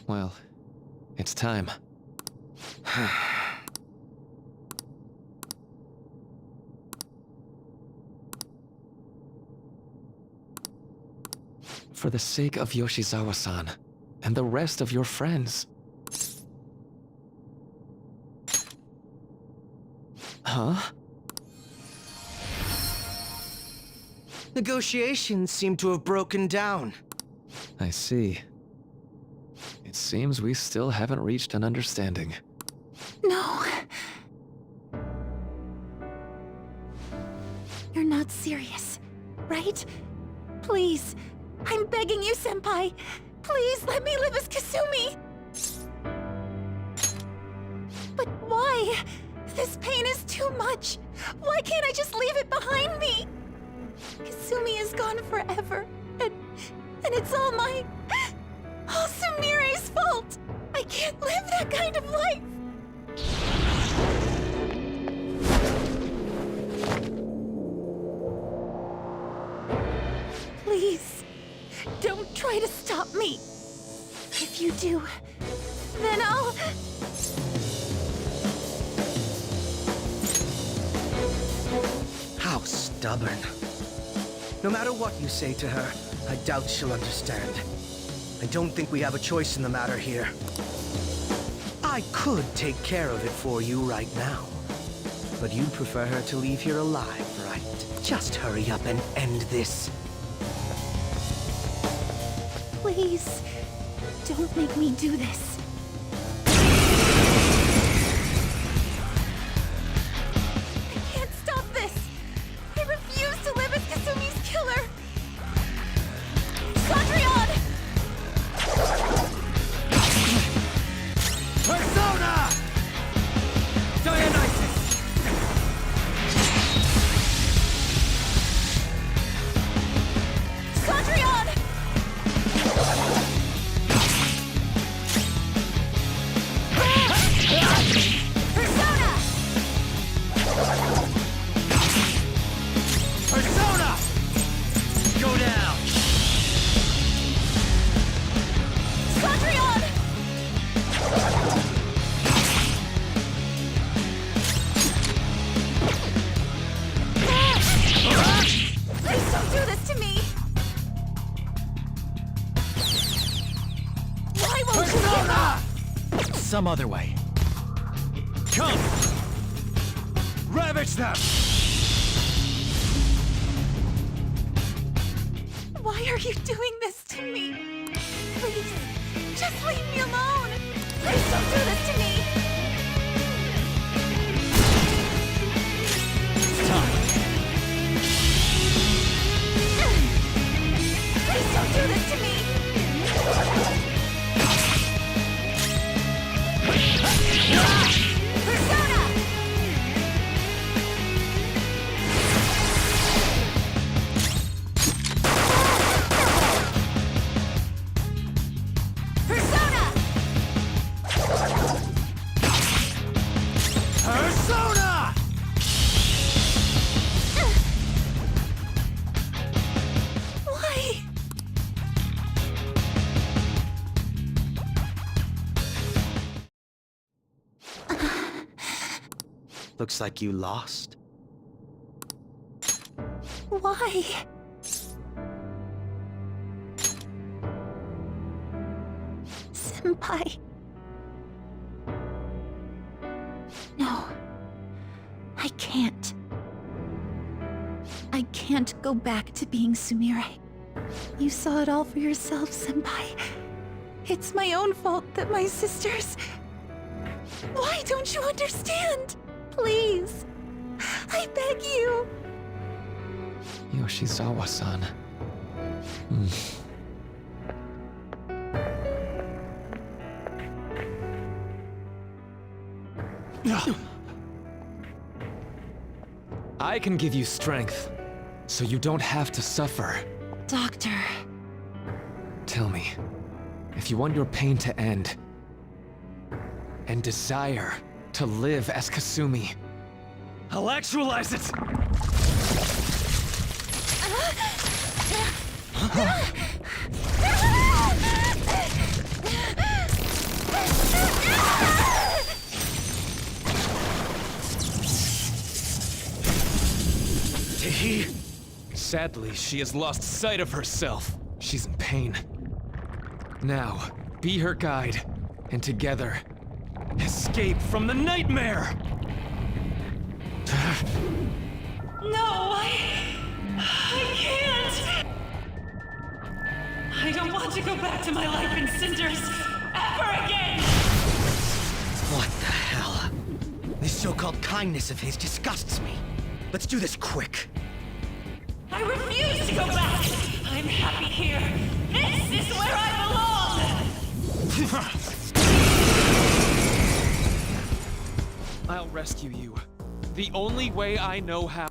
Well, it's time. For the sake of Yoshizawa-san, and the rest of your friends. Huh? Negotiations seem to have broken down. I see. It seems we still haven't reached an understanding. No. You're not serious, right? Please, I'm begging you, Senpai. Please let me live as Kasumi. But why? This pain is too much. Why can't I just leave it behind me? Kasumi is gone forever, and it's all Sumire's fault. I can't live that kind of life. Please, don't try to stop me. If you do, then I'll... How stubborn. No matter what you say to her, I doubt she'll understand. I don't think we have a choice in the matter here. I could take care of it for you right now. But you'd prefer her to leave here alive, right? Just hurry up and end this. Please, don't make me do this. I can't stop this. I refuse to live as Kasumi's killer. Sondrion! Persona! Dionysus! Sondrion! some other way. Come! Ravage them! Why are you doing this to me? Please, just leave me alone. Please don't do this to me. It's time. Please don't do this to me. Persona! Persona! Persona! Why? Looks like you lost. Why? Senpai. No. I can't. I can't go back to being Sumire. You saw it all for yourself, Senpai. It's my own fault that my sisters... Why don't you understand? Please. I beg you. Yoshizawa-san. I can give you strength, so you don't have to suffer. Doctor. Tell me, if you want your pain to end, and desire to live as Kasumi, I'll actualize it! Sadly, she has lost sight of herself. She's in pain. Now, be her guide, and together, escape from the nightmare! No, I can't! I don't want to go back to my life in cinders ever again! What the hell? This so-called kindness of his disgusts me. Let's do this quick. I refuse to go back! I'm happy here! This is where I belong! I'll rescue you. The only way I know how.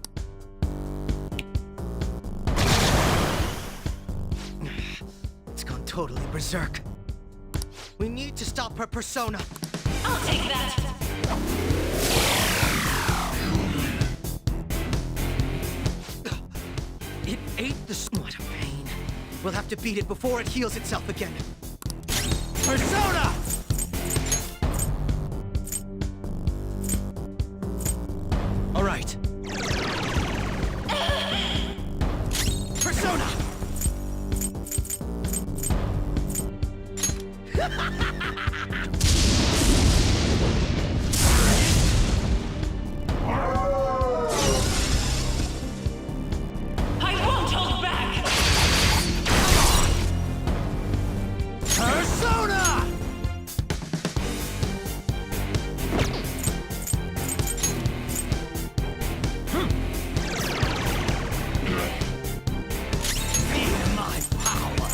It's gone totally berserk. We need to stop her persona. I'll take that! It ate the... What a pain. We'll have to beat it before it heals itself again. Persona! All right. Persona! I won't hold back! Persona! Feel my power.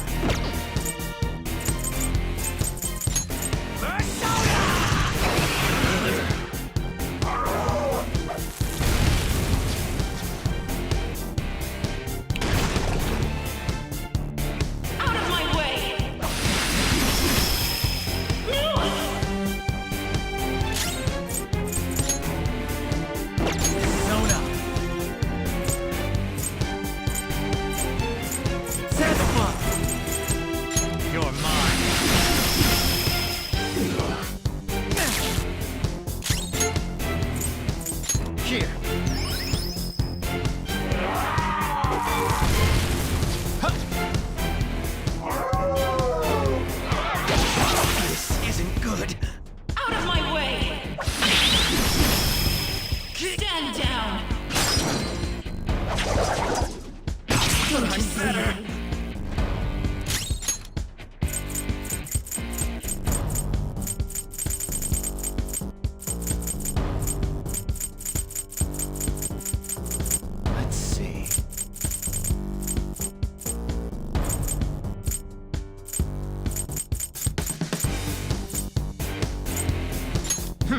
It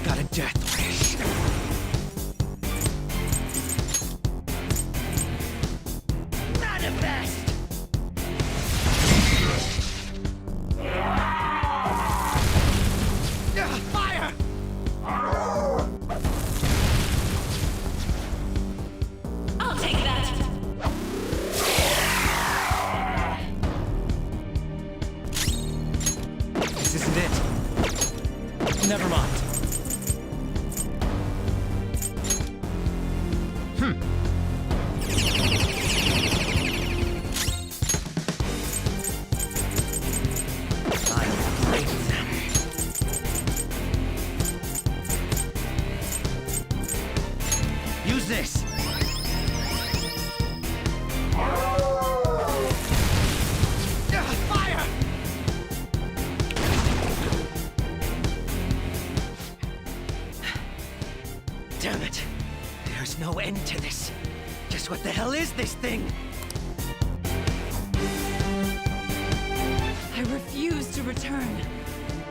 got a death wish. Manifest! Fire! I'll take that. This isn't it. Never mind. Use this! Fire! Damn it! There's no end to this. Just what the hell is this thing? I refuse to return.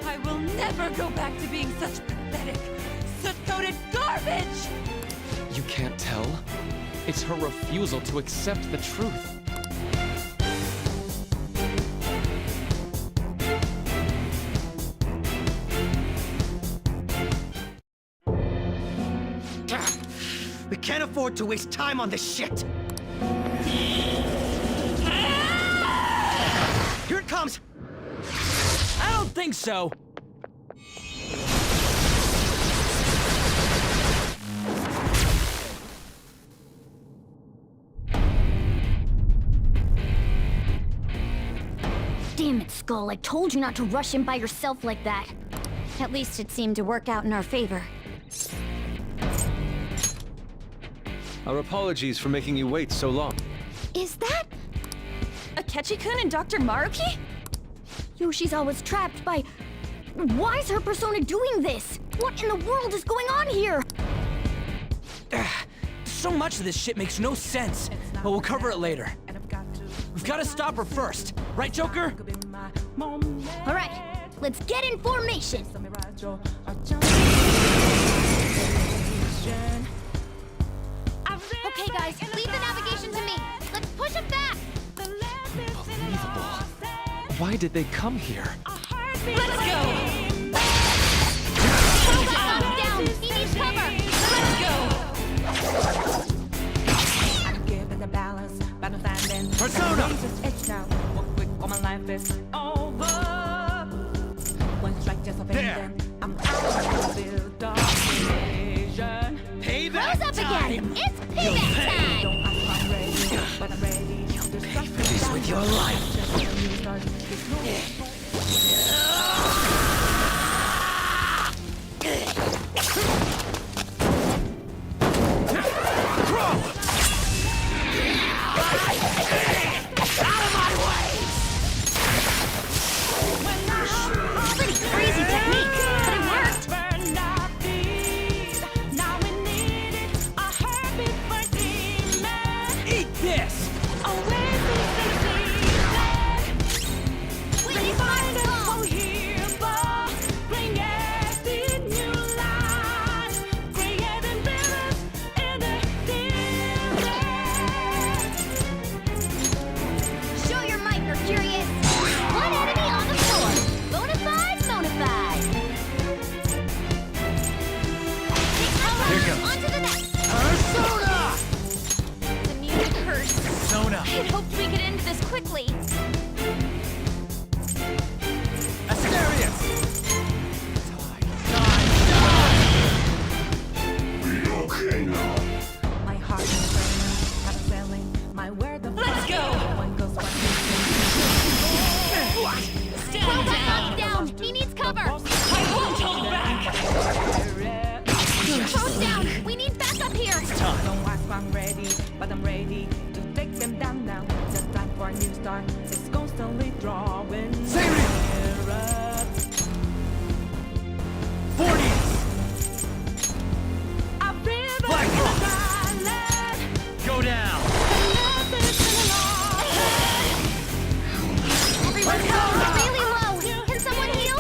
I will never go back to being such pathetic, soot-coated garbage! You can't tell? It's her refusal to accept the truth. We can't afford to waste time on this shit! Here it comes! I don't think so. Damn it, Skull. I told you not to rush in by yourself like that. At least it seemed to work out in our favor. Our apologies for making you wait so long. Is that Akechi-kun and Dr. Maruki? Yoshi's always trapped by... Why is her persona doing this? What in the world is going on here? So much of this shit makes no sense, but we'll cover it later. We've got to stop her first, right, Joker? All right, let's get in formation. Okay, guys, leave the navigation to me. Let's push it back. Unbelievable. Why did they come here? Let's go! Robot down. He needs cover. Let's go! Persona! There! Rose up again. It's payback time. Pay for this with your life! Pretty crazy technique, but it worked. Eat this! We need find it. Show your might, Mercurius. One enemy on the floor. Bonafide, bonafide. Here goes. On to the next. Persona! The music hurts. Persona! I had hoped we could end this quickly. Asterius! Be okay now. My heart is burning, I'm failing, my word of Let's go! One goes one Stand Robot down! down. He needs cover. I won't hold back! Cross down. We need backup here. Don't ask I'm ready, but I'm ready to take them down now. The time for a new start is constantly drawing nearer. 40! Black Rock! Go down! Everyone's going really low. Can someone heal?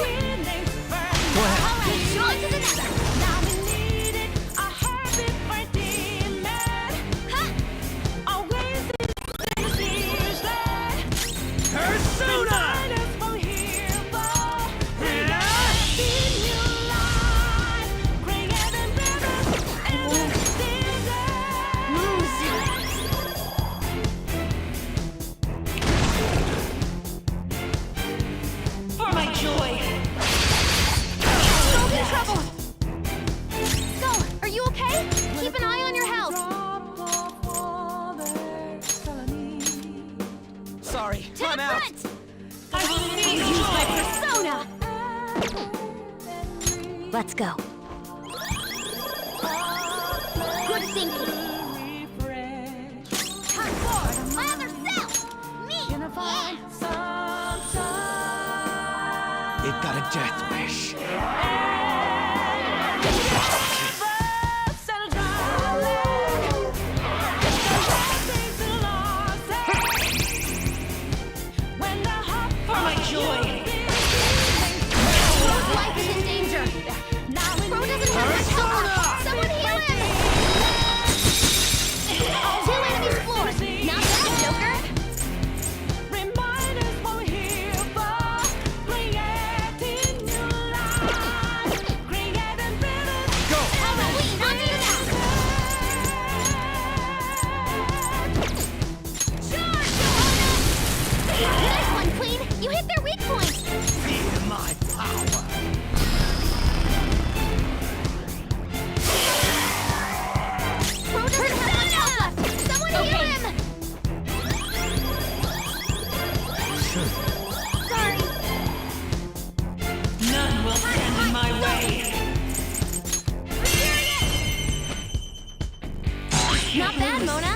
will need Use my joy. persona! Let's go. Good thinking. Come forward, my other self! Me! Yeah. It got a death wish. For my joy. Bro's life is in danger. Bro doesn't have much help. Someone heal him! 2 enemies floored. Not bad, Joker. Go! Halloween, onto the next. Charge, Johanna! Nice one, Queen. You hit their weak point. Feel my power. Bro doesn't have much help left. Someone heal him! Sorry. None will stand in my way. Not bad, Mona.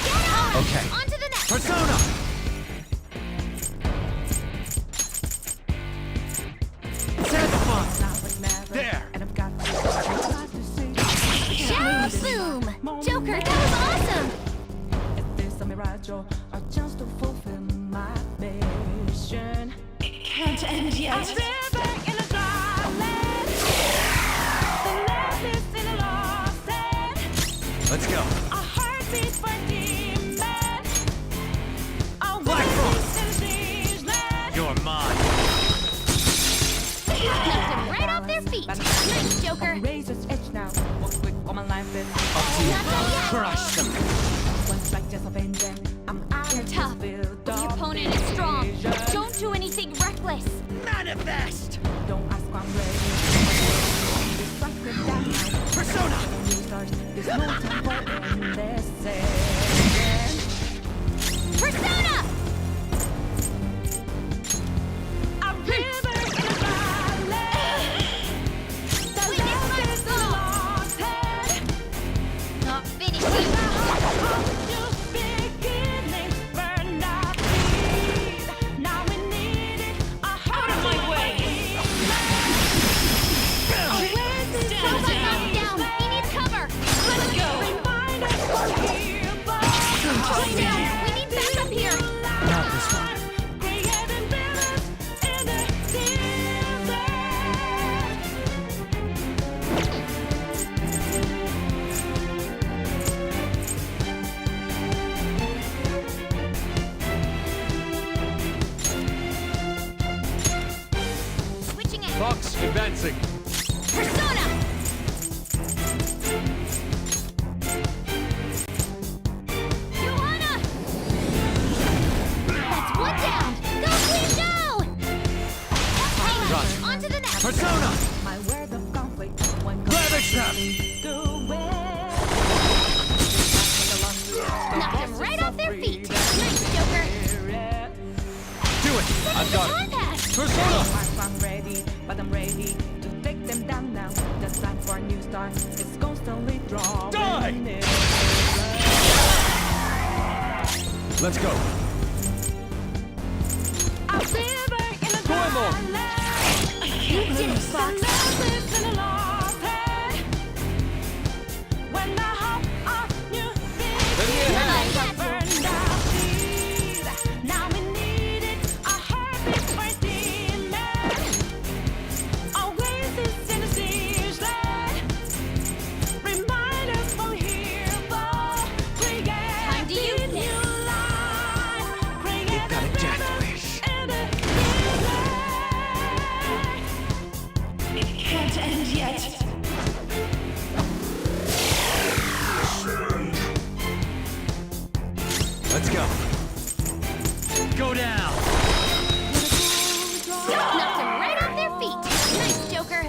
Get on! Okay. On to the next! Persona! There! Shout! Boom! Joker, that was awesome! It can't end yet. Let's go. Black Frost! You're mine. Knocked him right off their feet! Nice, Joker! Up to you. Not done yet! Crush them. You're tough, but the opponent is strong. Don't do anything reckless! Manifest! Persona! Persona! Not finishing! Out of my way. Robot knocked down! He needs cover! Let's go. Slow down! We need backup here! Not this one. Switching it! Fox advancing. Persona! Johanna! That's one down! Go, Queen, go! Hey, Run. on to the next! Persona! Ravage them! Knocked him right off their feet! Nice, Joker! Do it! I've got it. Contest! Persona! I'm ready, but I'm ready to take them down now. The time for a new start is constantly drawing Die! near. Let's go. I'll shiver in the Goemon! twilight. You did it, Fox! Love is in a lost head. When the hope of new Let me ahead. things burned out seed. Now we need it, a heartbeat for demon. Always is in the season. Remind us we're here, but Time to use this! It got a death wish. It can't end yet. Let's go. Go down! Knocked him right off their feet! Nice, Joker!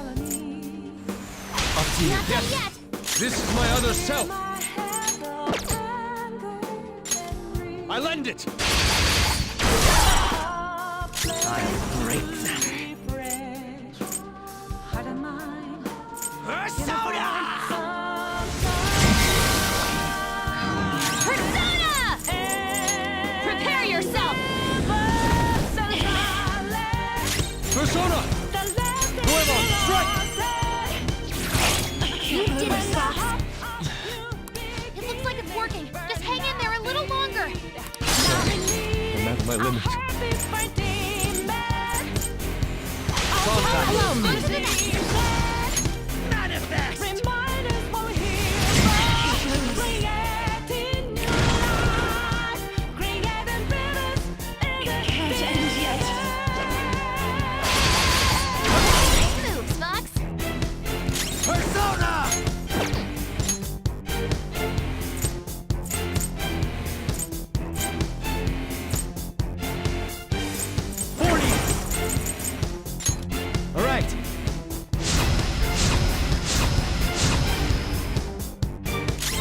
Up to you. Not done Yes! yet! This is my other self! I lend it! I break them. Persona! Prepare yourself! Persona! Goemon, strike! You did it, Fox. It looks like it's working. Just hang in there a little longer. I'm at my limit. Hello, on to the next. Manifest! Can't end yet. Nice moves, Fox. Persona! All right.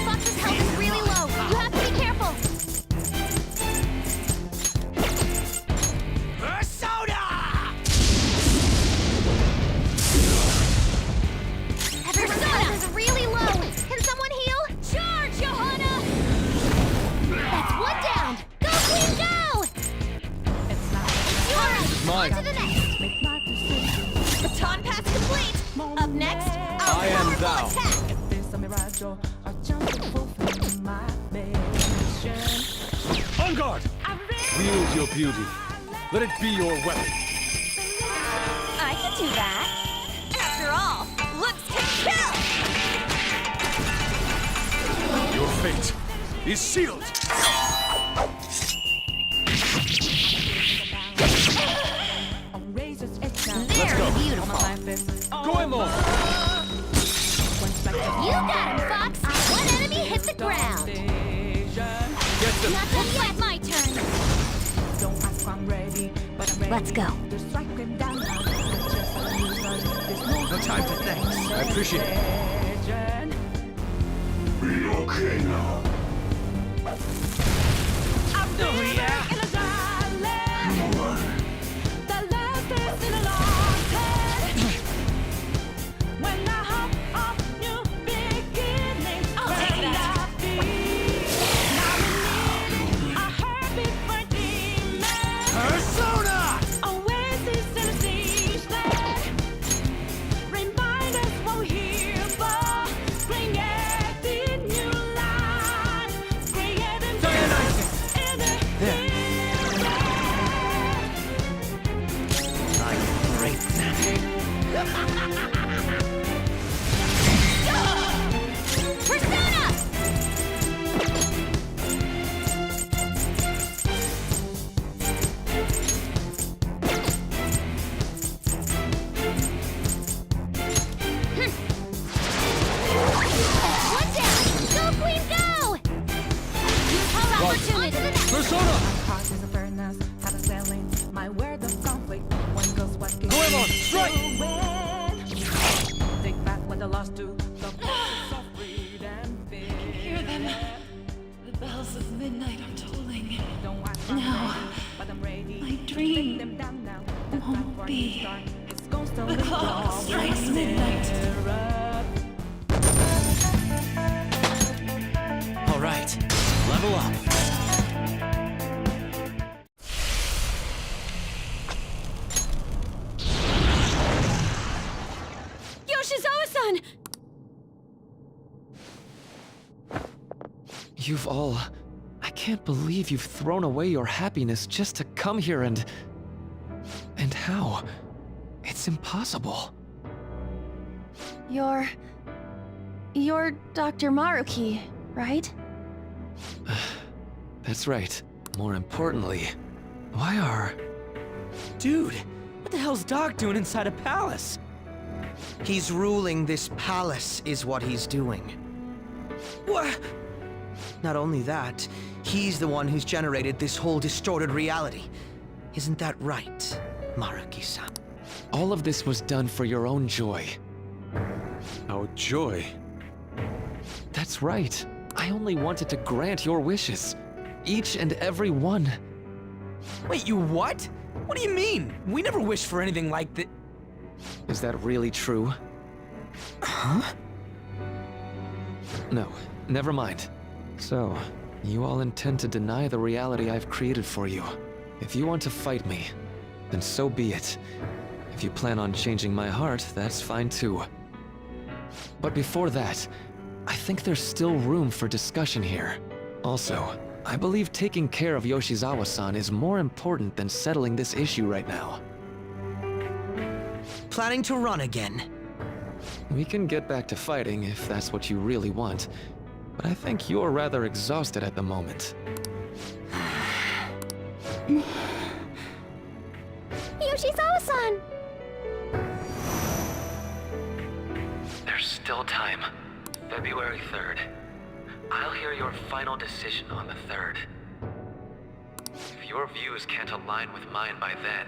Fox's health is really low. You have to be careful. Persona! Everyone's health is really low. Can someone heal? Charge, Johanna! That's one down. Go, Queen, go! All right, Mine. on to the next. Baton pass complete. Up next, our I am powerful thou. attack. On guard! Wield your beauty. Let it be your weapon. I can do that. After all, looks can kill! Your fate is sealed! Very beautiful. Goemon! You got him, Fox. One enemy hit the ground. Get them! Not done yet. My turn. Let's go. No time for thanks. I appreciate it. Be okay now. Oh, yeah? Persona! I break them. Persona! One down. Go, Queen, go! Use her opportunity. On to the next. Persona! Goemon, strike! Hear them. The bells of midnight are tolling. No. My dream won't be. The clock strikes midnight. All right. Level up. Yoshizawa-san! You've all... I can't believe you've thrown away your happiness just to come here and... And how? It's impossible. You're Dr. Maruki, right? That's right. More importantly, why are... Dude, what the hell's Doc doing inside a palace? He's ruling this palace, is what he's doing. What? Not only that, he's the one who's generated this whole distorted reality. Isn't that right, Maruki-san? All of this was done for your own joy. Our joy. That's right. I only wanted to grant your wishes. each and every one. Wait, you what? What do you mean? We never wished for anything like that. Is that really true? Huh? No, never mind. So, you all intend to deny the reality I've created for you. If you want to fight me, then so be it. If you plan on changing my heart, that's fine too. But before that, I think there's still room for discussion here. Also, I believe taking care of Yoshizawa-san is more important than settling this issue right now. Planning to run again? We can get back to fighting if that's what you really want, but I think you're rather exhausted at the moment. Yoshizawa-san! There's still time. February 3rd. I'll hear your final decision on the 3rd. If your views can't align with mine by then,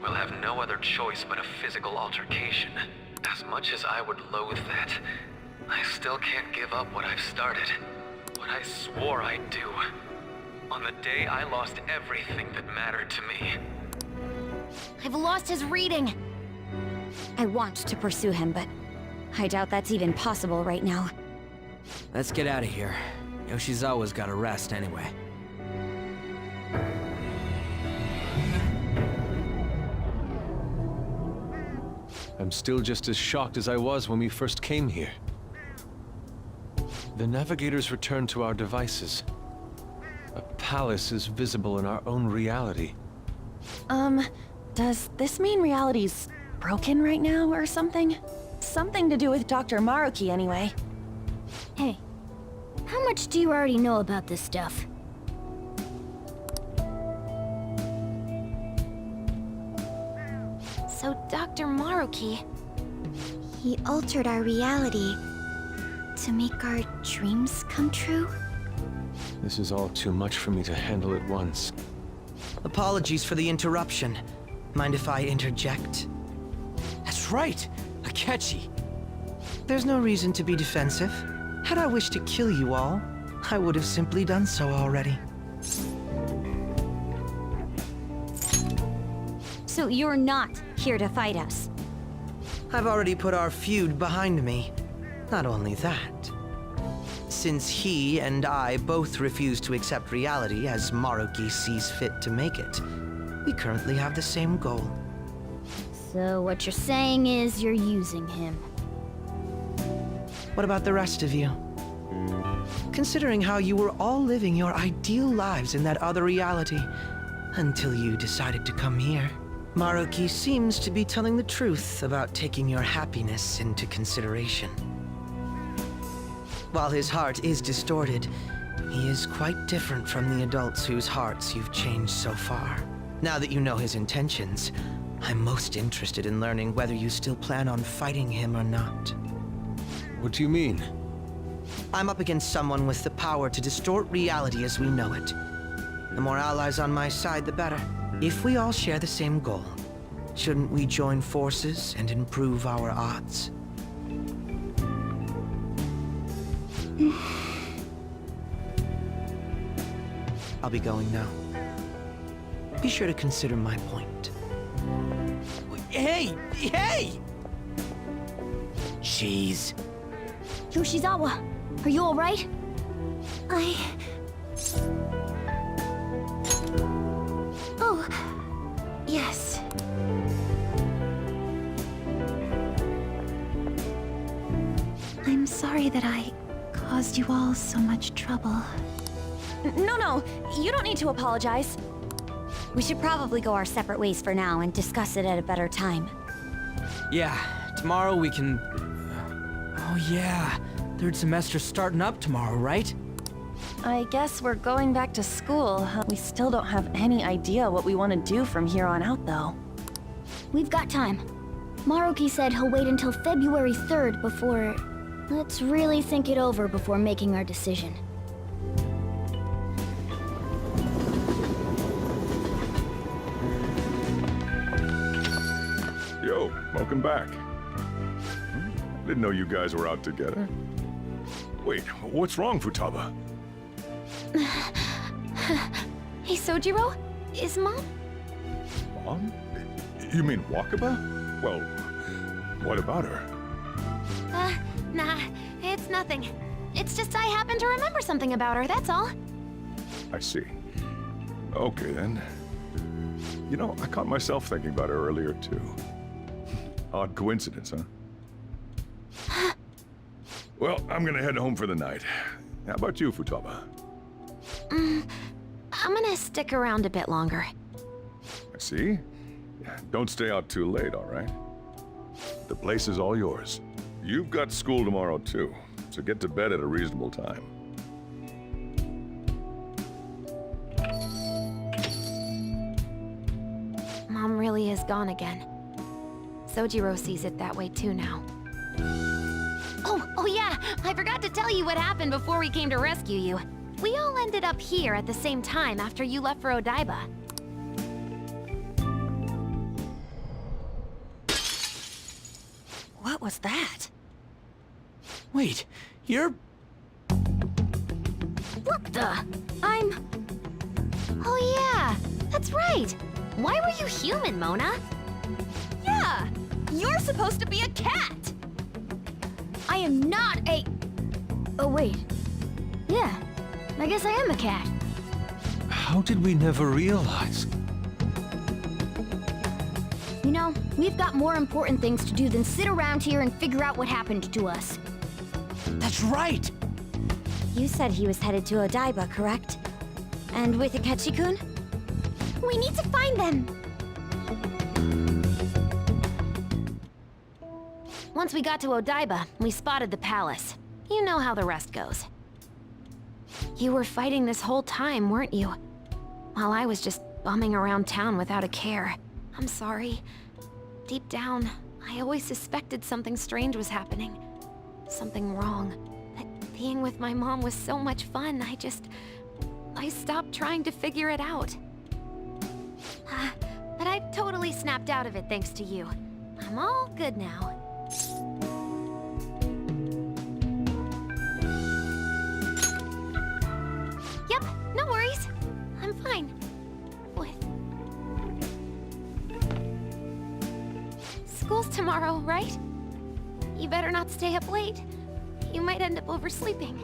we'll have no other choice but a physical altercation. As much as I would loathe that, I still can't give up what I've started. What I swore I'd do. On the day I lost everything that mattered to me. I've lost his reading. I want to pursue him, but I doubt that's even possible right now. Let's get out of here. Yoshizawa's gotta rest anyway. I'm still just as shocked as I was when we first came here. The navigators returned to our devices. A palace is visible in our own reality. Does this mean reality's broken right now or something? Something to do with Dr. Maruki anyway. Hey, how much do you already know about this stuff? So Dr. Maruki, he altered our reality to make our dreams come true? This is all too much for me to handle at once. Apologies for the interruption. Mind if I interject? That's right! Akechi! There's no reason to be defensive. Had I wished to kill you all, I would have simply done so already. So you're not here to fight us? I've already put our feud behind me. Not only that. Since he and I both refuse to accept reality as Maruki sees fit to make it, we currently have the same goal. So what you're saying is you're using him. What about the rest of you? Considering how you were all living your ideal lives in that other reality, until you decided to come here. Maruki seems to be telling the truth about taking your happiness into consideration. While his heart is distorted, he is quite different from the adults whose hearts you've changed so far. Now that you know his intentions, I'm most interested in learning whether you still plan on fighting him or not. What do you mean? I'm up against someone with the power to distort reality as we know it. The more allies on my side, the better. If we all share the same goal, shouldn't we join forces and improve our odds? I'll be going now. Be sure to consider my point. Hey! Hey! Jeez. Yoshizawa, are you alright? Oh, yes. I'm sorry that I caused you all so much trouble. No, you don't need to apologize. We should probably go our separate ways for now and discuss it at a better time. Yeah, tomorrow we can... Oh yeah, third semester's starting up tomorrow, right? I guess we're going back to school. We still don't have any idea what we want to do from here on out, though. We've got time. Maruki said he'll wait until February 3rd before... Let's really think it over before making our decision. Yo, welcome back. Didn't know you guys were out together. Wait, what's wrong, Futaba? Hey, Sojiro? Is Mom? Mom? You mean Wakaba? Well, what about her? Nah, it's nothing. It's just I happen to remember something about her, that's all. I see. Okay, then. You know, I caught myself thinking about her earlier, too. Odd coincidence, huh? Well, I'm gonna head home for the night. How about you, Futaba? I'm gonna stick around a bit longer. I see. Don't stay out too late, all right? The place is all yours. You've got school tomorrow, too, so get to bed at a reasonable time. Mom really is gone again. Sojiro sees it that way too now. Oh yeah, I forgot to tell you what happened before we came to rescue you. We all ended up here at the same time after you left for Odaiba. What was that? Wait, you're... What the? Oh yeah, that's right. Why were you human, Mona? Yeah! You're supposed to be a cat! I am not a... Oh wait. Yeah, I guess I am a cat. How did we never realize? You know, we've got more important things to do than sit around here and figure out what happened to us. That's right! You said he was headed to Odaiba, correct? And with Akechi-kun? We need to find them! Once we got to Odaiba, we spotted the palace. You know how the rest goes. You were fighting this whole time, weren't you? While I was just bumming around town without a care. I'm sorry. Deep down, I always suspected something strange was happening. Something wrong. But being with my mom was so much fun, I stopped trying to figure it out. But I totally snapped out of it thanks to you. I'm all good now. Yep, no worries. I'm fine. School's tomorrow, right? You better not stay up late. You might end up oversleeping.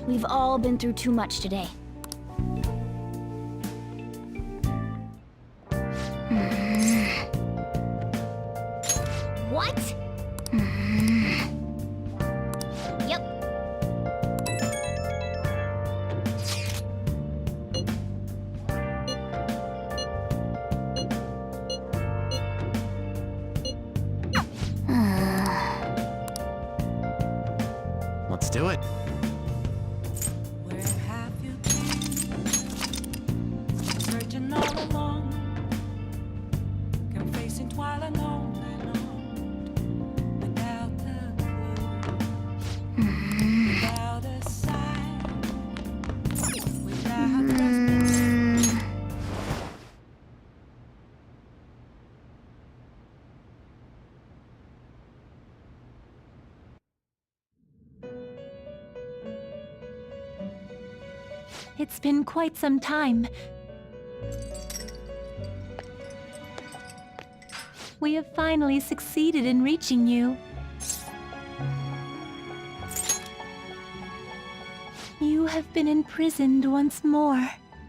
We've all been through too much today. What? Yep. Let's do it. Where have you been? Searching all along, confessing twilight on and on, without a clue, without a sign, without response. It's been quite some time. We have finally succeeded in reaching you. You have been imprisoned once more.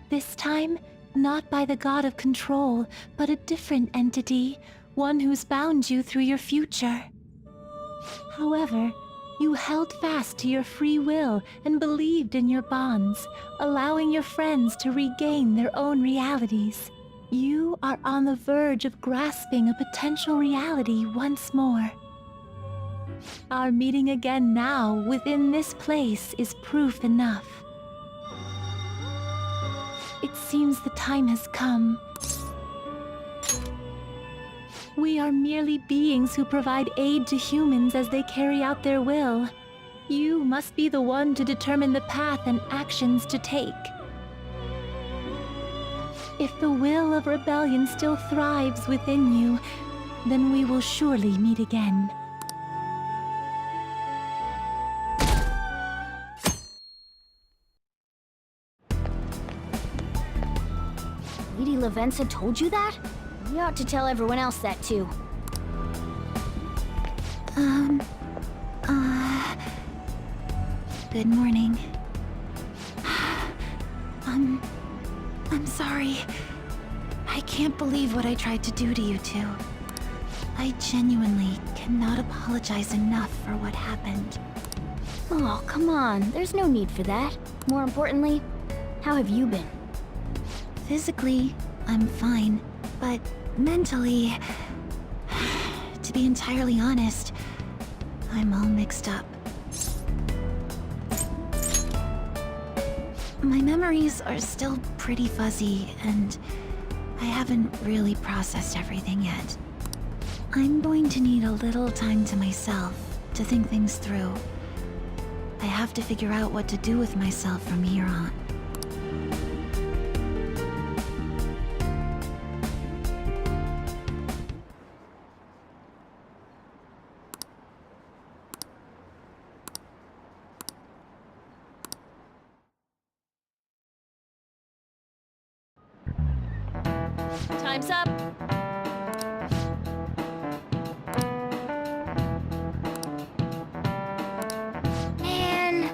This time, not by the god of control, but a different entity, one who's bound you through your future. However, you held fast to your free will and believed in your bonds, allowing your friends to regain their own realities. You are on the verge of grasping a potential reality once more. Our meeting again now within this place is proof enough. It seems the time has come. We are merely beings who provide aid to humans as they carry out their will. You must be the one to determine the path and actions to take. If the will of rebellion still thrives within you, then we will surely meet again. Lady Lavenza told you that? You ought to tell everyone else that too. Good morning. I'm sorry. I can't believe what I tried to do to you two. I genuinely cannot apologize enough for what happened. Oh, come on. There's no need for that. More importantly, how have you been? Physically, I'm fine, but mentally, to be entirely honest, I'm all mixed up. My memories are still pretty fuzzy, and I haven't really processed everything yet. I'm going to need a little time to myself to think things through. I have to figure out what to do with myself from here on. Time's up. Man.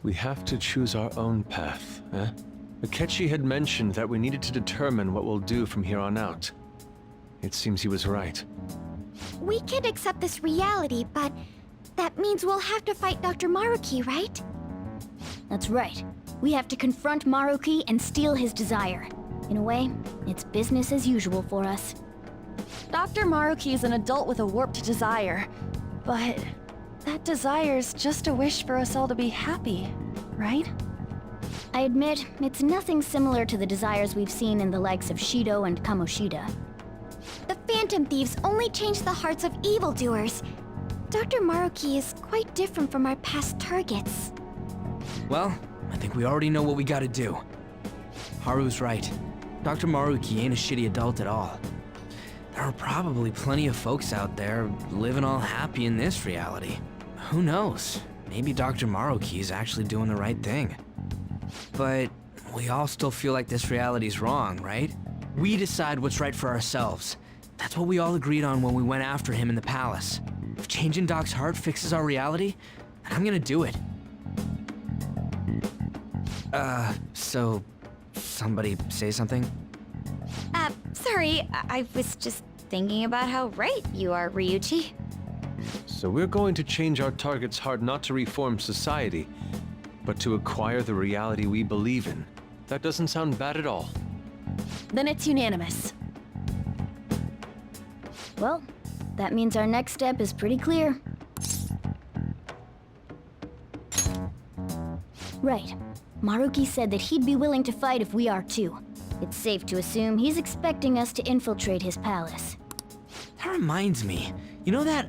We have to choose our own path, eh? Akechi had mentioned that we needed to determine what we'll do from here on out. It seems he was right. We can't accept this reality, but that means we'll have to fight Dr. Maruki, right? That's right. We have to confront Maruki and steal his desire. In a way, it's business as usual for us. Dr. Maruki is an adult with a warped desire, but that desire's just a wish for us all to be happy, right? I admit, it's nothing similar to the desires we've seen in the likes of Shido and Kamoshida. The Phantom Thieves only change the hearts of evildoers. Dr. Maruki is quite different from our past targets. Well, I think we already know what we gotta do. Haru's right. Dr. Maruki ain't a shitty adult at all. There are probably plenty of folks out there living all happy in this reality. Who knows? Maybe Dr. Maruki is actually doing the right thing. But we all still feel like this reality's wrong, right? We decide what's right for ourselves. That's what we all agreed on when we went after him in the palace. If changing Doc's heart fixes our reality, then I'm gonna do it. So somebody say something? Sorry, I was just thinking about how right you are, Ryuichi. So we're going to change our target's heart not to reform society, but to acquire the reality we believe in. That doesn't sound bad at all. Then it's unanimous. Well, that means our next step is pretty clear. Right. Maruki said that he'd be willing to fight if we are too. It's safe to assume he's expecting us to infiltrate his palace. That reminds me. You know that,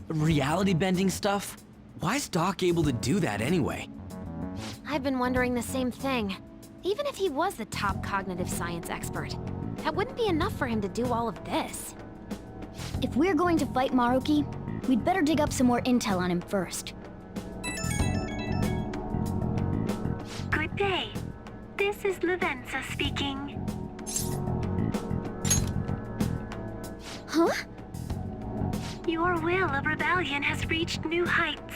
reality bending stuff? Why's Doc able to do that anyway? I've been wondering the same thing. Even if he was the top cognitive science expert, that wouldn't be enough for him to do all of this. If we're going to fight Maruki, we'd better dig up some more intel on him first. Good day. This is Lavenza speaking. Huh? Your will of rebellion has reached new heights.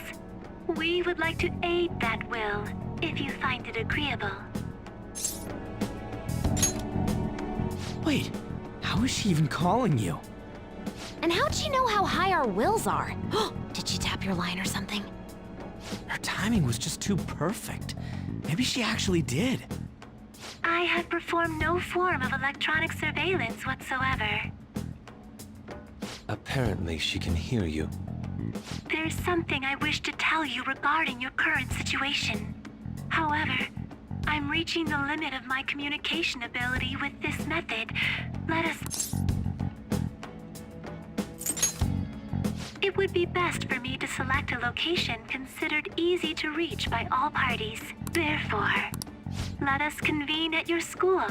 We would like to aid that will, if you find it agreeable. Wait, how is she even calling you? And how'd she know how high our wills are? Did she tap your line or something? Her timing was just too perfect. Maybe she actually did. I have performed no form of electronic surveillance whatsoever. Apparently, she can hear you. There's something I wish to tell you regarding your current situation. However, I'm reaching the limit of my communication ability with this method. Let us... It would be best for me to select a location considered easy to reach by all parties. Therefore, let us convene at your school.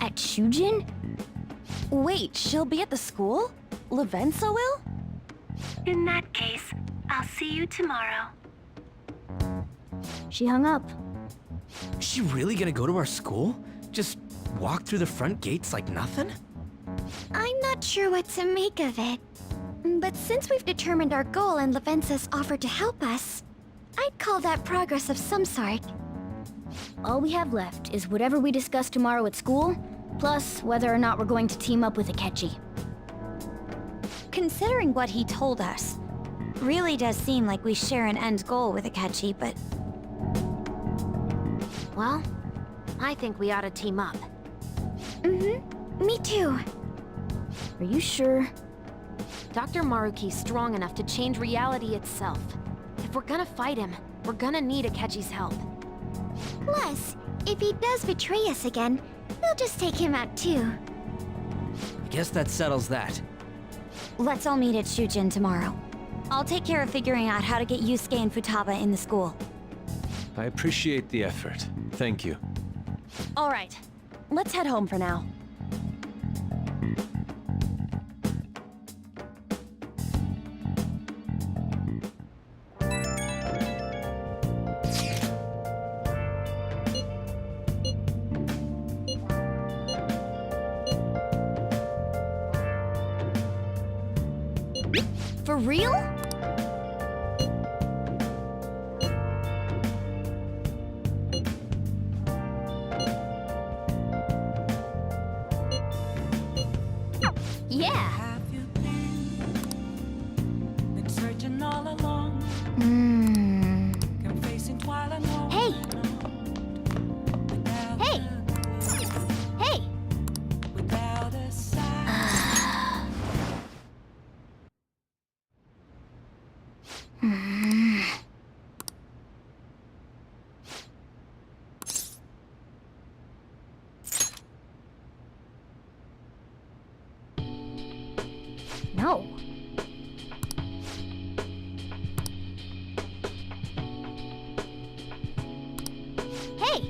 At Shujin? Wait, she'll be at the school? Lavenza will? In that case, I'll see you tomorrow. She hung up. Is she really gonna go to our school? Just walk through the front gates like nothing? I'm not sure what to make of it. But since we've determined our goal and Lavenza's offered to help us, I'd call that progress of some sort. All we have left is whatever we discuss tomorrow at school, plus whether or not we're going to team up with Akechi. Considering what he told us, really does seem like we share an end goal with Akechi, but... Well, I think we ought to team up. Me too. Are you sure? Dr. Maruki's strong enough to change reality itself. If we're gonna fight him, we're gonna need Akechi's help. Plus, if he does betray us again, we'll just take him out too. I guess that settles that. Let's all meet at Shujin tomorrow. I'll take care of figuring out how to get Yusuke and Futaba in the school. I appreciate the effort. Thank you. All right, let's head home for now. For real? Yeah! Have you been searching all along? Confessing twilight long Hey! without Hey! Hey! without a sign. No. Hey!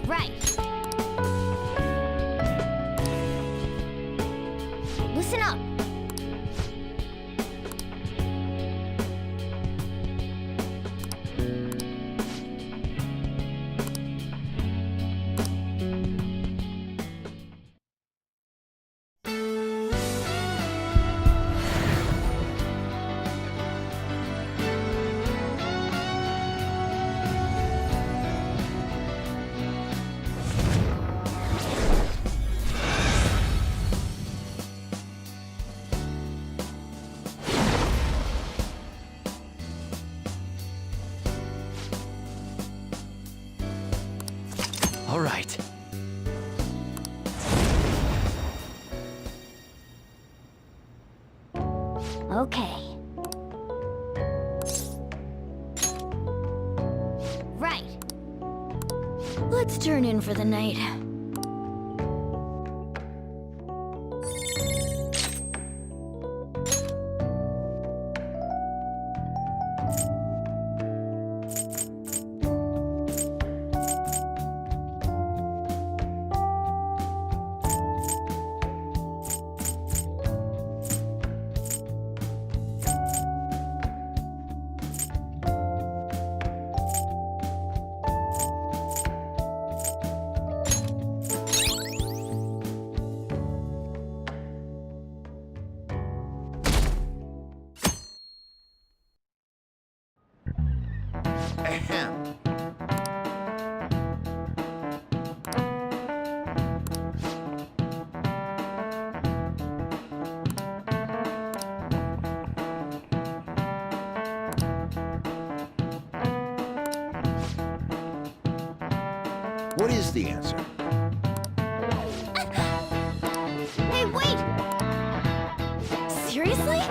Right. Listen up. All right. Okay. Right. Let's turn in for the night. What is the answer? Hey, wait! Seriously?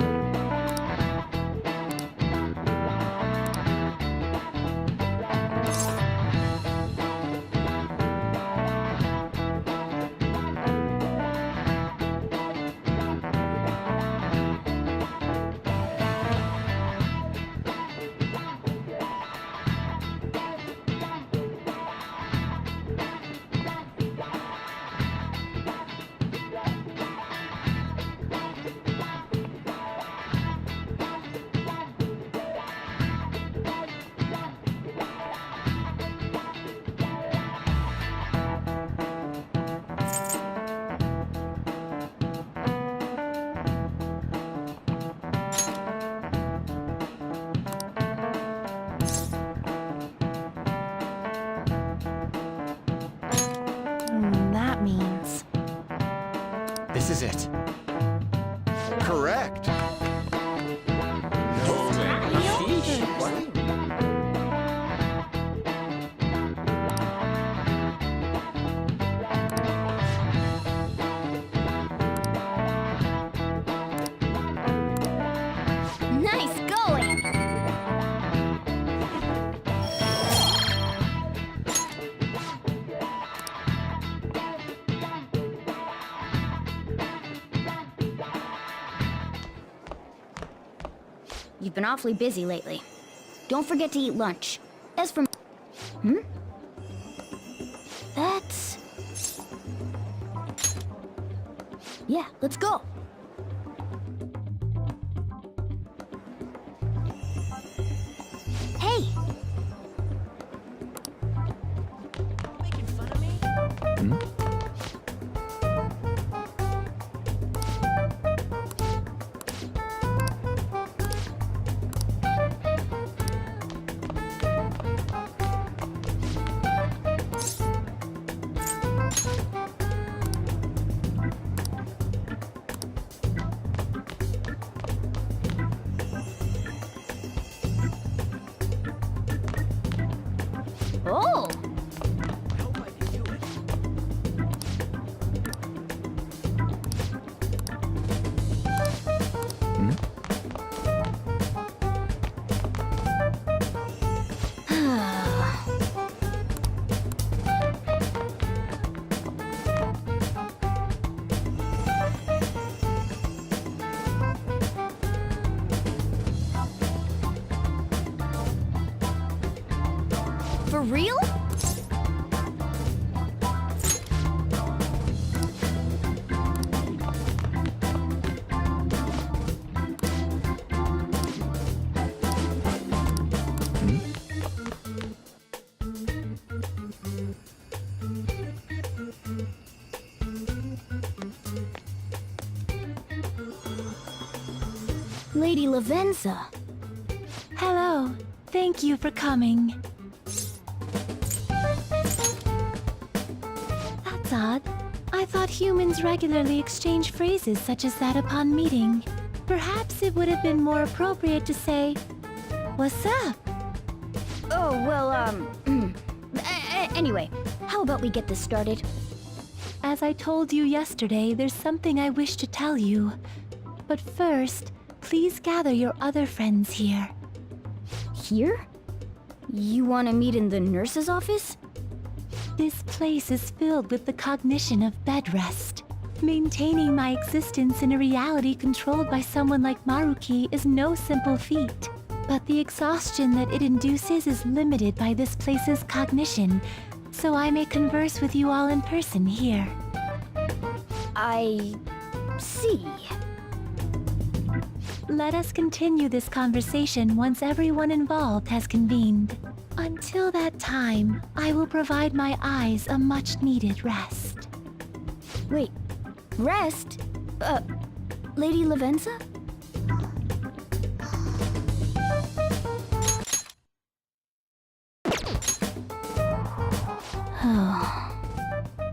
That means... This is it. Correct. Nice going! You've been awfully busy lately. Don't forget to eat lunch. As for... That's... Yeah, let's go. Hey! Making fun of me? Oh! For real? Lady Lavenza. Hello. Thank you for coming. That's odd. I thought humans regularly exchange phrases such as that upon meeting. Perhaps it would have been more appropriate to say, "What's up?" Oh, well, anyway, how about we get this started? As I told you yesterday, there's something I wish to tell you. But first, please gather your other friends here. Here? You want to meet in the nurse's office? This place is filled with the cognition of bed rest. Maintaining my existence in a reality controlled by someone like Maruki is no simple feat. But the exhaustion that it induces is limited by this place's cognition, so I may converse with you all in person here. I see. Let us continue this conversation once everyone involved has convened. Until that time, I will provide my eyes a much-needed rest. Wait, rest? Lady Lavenza?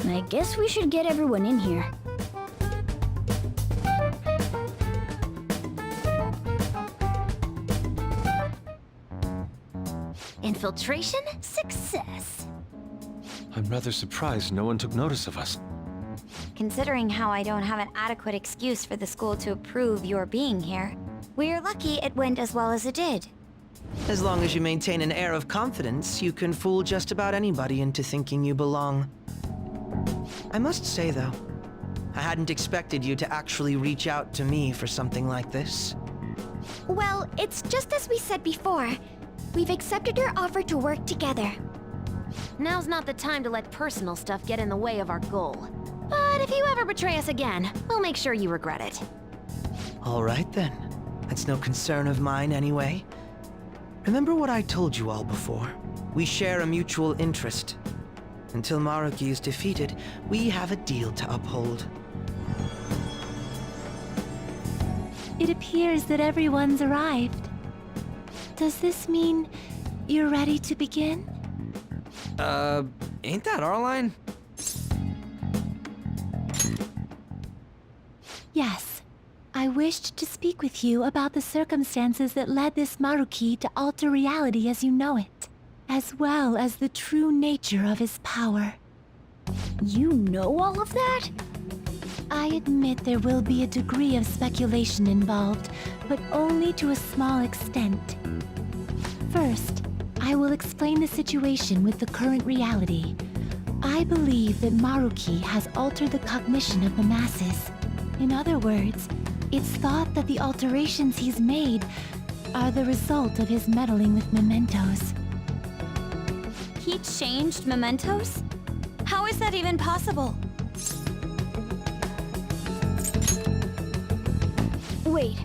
I guess we should get everyone in here. Infiltration success. I'm rather surprised no one took notice of us. Considering how I don't have an adequate excuse for the school to approve your being here, we're lucky it went as well as it did. As long as you maintain an air of confidence, you can fool just about anybody into thinking you belong. I must say, though, I hadn't expected you to actually reach out to me for something like this. Well, it's just as we said before. We've accepted your offer to work together. Now's not the time to let personal stuff get in the way of our goal. But if you ever betray us again, we'll make sure you regret it. All right, then. That's no concern of mine, anyway. Remember what I told you all before? We share a mutual interest. Until Maruki is defeated, we have a deal to uphold. It appears that everyone's arrived. Does this mean you're ready to begin? Ain't that our line? Yes. I wished to speak with you about the circumstances that led this Maruki to alter reality as you know it, as well as the true nature of his power. You know all of that? I admit there will be a degree of speculation involved, but only to a small extent. First, I will explain the situation with the current reality. I believe that Maruki has altered the cognition of the masses. In other words, it's thought that the alterations he's made are the result of his meddling with mementos. He changed mementos? How is that even possible? Wait,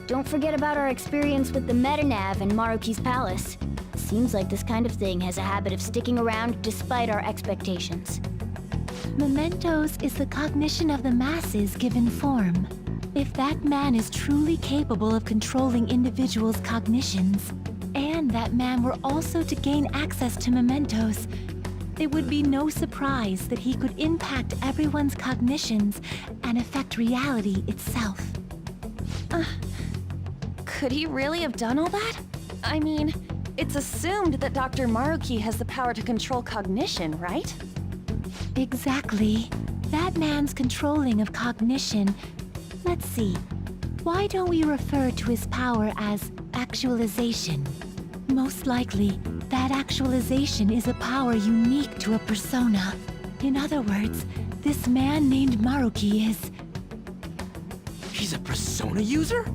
don't forget about our experience with the Metanav and Maruki's palace. Seems like this kind of thing has a habit of sticking around despite our expectations. Mementos is the cognition of the masses given form. If that man is truly capable of controlling individuals' cognitions, and that man were also to gain access to mementos, it would be no surprise that he could impact everyone's cognitions and affect reality itself. Could he really have done all that? I mean, it's assumed that Dr. Maruki has the power to control cognition, right? Exactly. That man's controlling of cognition. Let's see. Why don't we refer to his power as actualization? Most likely, that actualization is a power unique to a persona. In other words, this man named Maruki is... He's a persona user?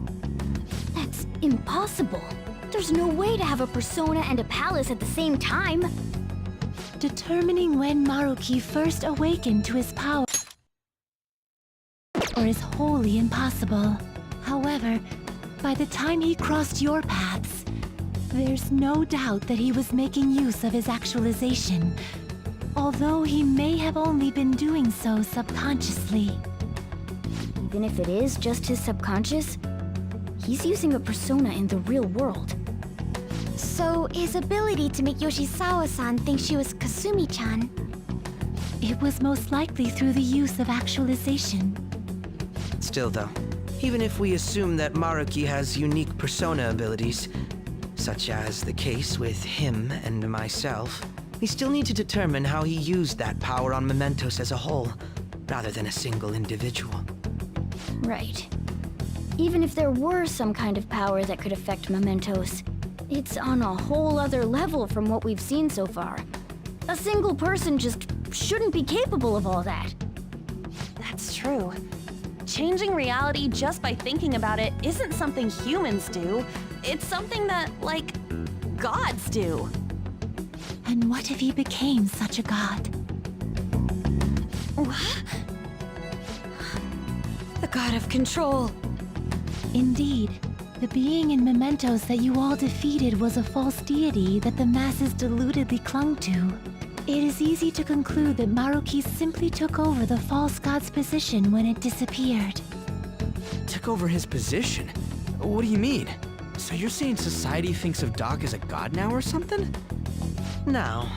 That's impossible. There's no way to have a persona and a palace at the same time. Determining when Maruki first awakened to his power is wholly impossible. However, by the time he crossed your paths, there's no doubt that he was making use of his actualization, although he may have only been doing so subconsciously. Even if it is just his subconscious, he's using a persona in the real world. So, his ability to make Yoshizawa-san think she was Kasumi-chan... It was most likely through the use of actualization. Still, though, even if we assume that Maruki has unique persona abilities, such as the case with him and myself, we still need to determine how he used that power on mementos as a whole, rather than a single individual. Right. Even if there were some kind of power that could affect mementos, it's on a whole other level from what we've seen so far. A single person just shouldn't be capable of all that. That's true. Changing reality just by thinking about it isn't something humans do. It's something that, like, gods do. And what if he became such a god? The god of control. Indeed. The being in mementos that you all defeated was a false deity that the masses deludedly clung to. It is easy to conclude that Maruki simply took over the false god's position when it disappeared. Took over his position? What do you mean? So you're saying society thinks of Doc as a god now or something? Now,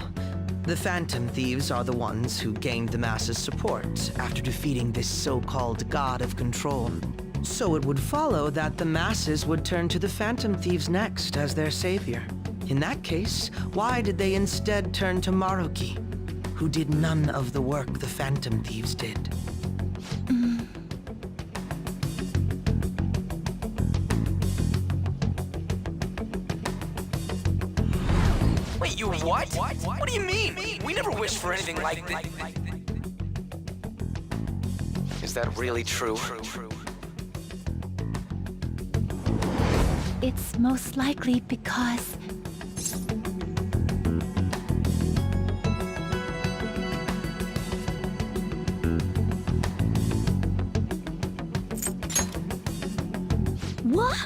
the Phantom Thieves are the ones who gained the masses' support after defeating this so-called god of control. So it would follow that the masses would turn to the Phantom Thieves next as their savior. In that case, why did they instead turn to Maruki? who did none of the work the Phantom Thieves did. Wait, you what? What do you mean? We never wished for anything like this. Is that really true? It's most likely because... What?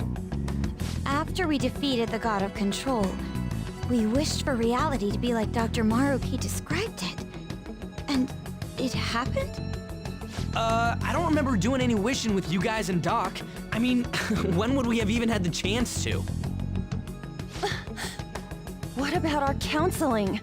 After we defeated the God of Control, we wished for reality to be like Dr. Maruki described it. And it happened? I don't remember doing any wishing with you guys and Doc. I mean, when would we have even had the chance to? What about our counseling?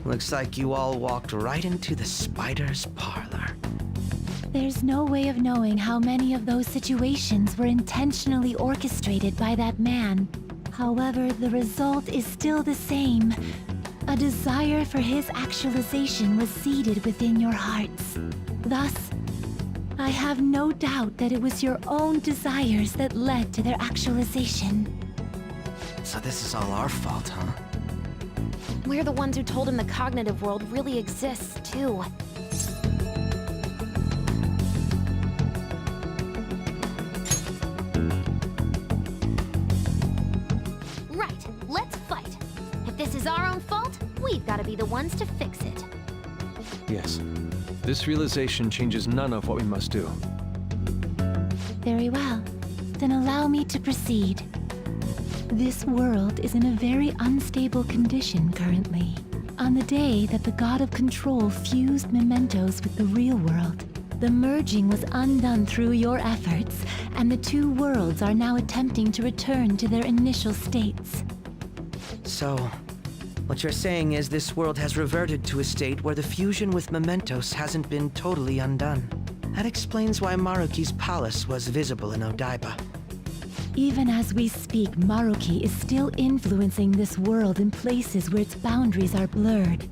Looks like you all walked right into the spider's parlor. There's no way of knowing how many of those situations were intentionally orchestrated by that man. However, the result is still the same. A desire for his actualization was seeded within your hearts. Thus, I have no doubt that it was your own desires that led to their actualization. So this is all our fault, huh? We're the ones who told him the cognitive world really exists, too. Right, let's fight. If this is our own fault, we've got to be the ones to fix it. Yes. This realization changes none of what we must do. Very well. Then allow me to proceed. This world is in a very unstable condition currently. On the day that the God of Control fused mementos with the real world, the merging was undone through your efforts, and the two worlds are now attempting to return to their initial states. So, what you're saying is this world has reverted to a state where the fusion with mementos hasn't been totally undone. That explains why Maruki's palace was visible in Odaiba. Even as we speak, Maruki is still influencing this world in places where its boundaries are blurred.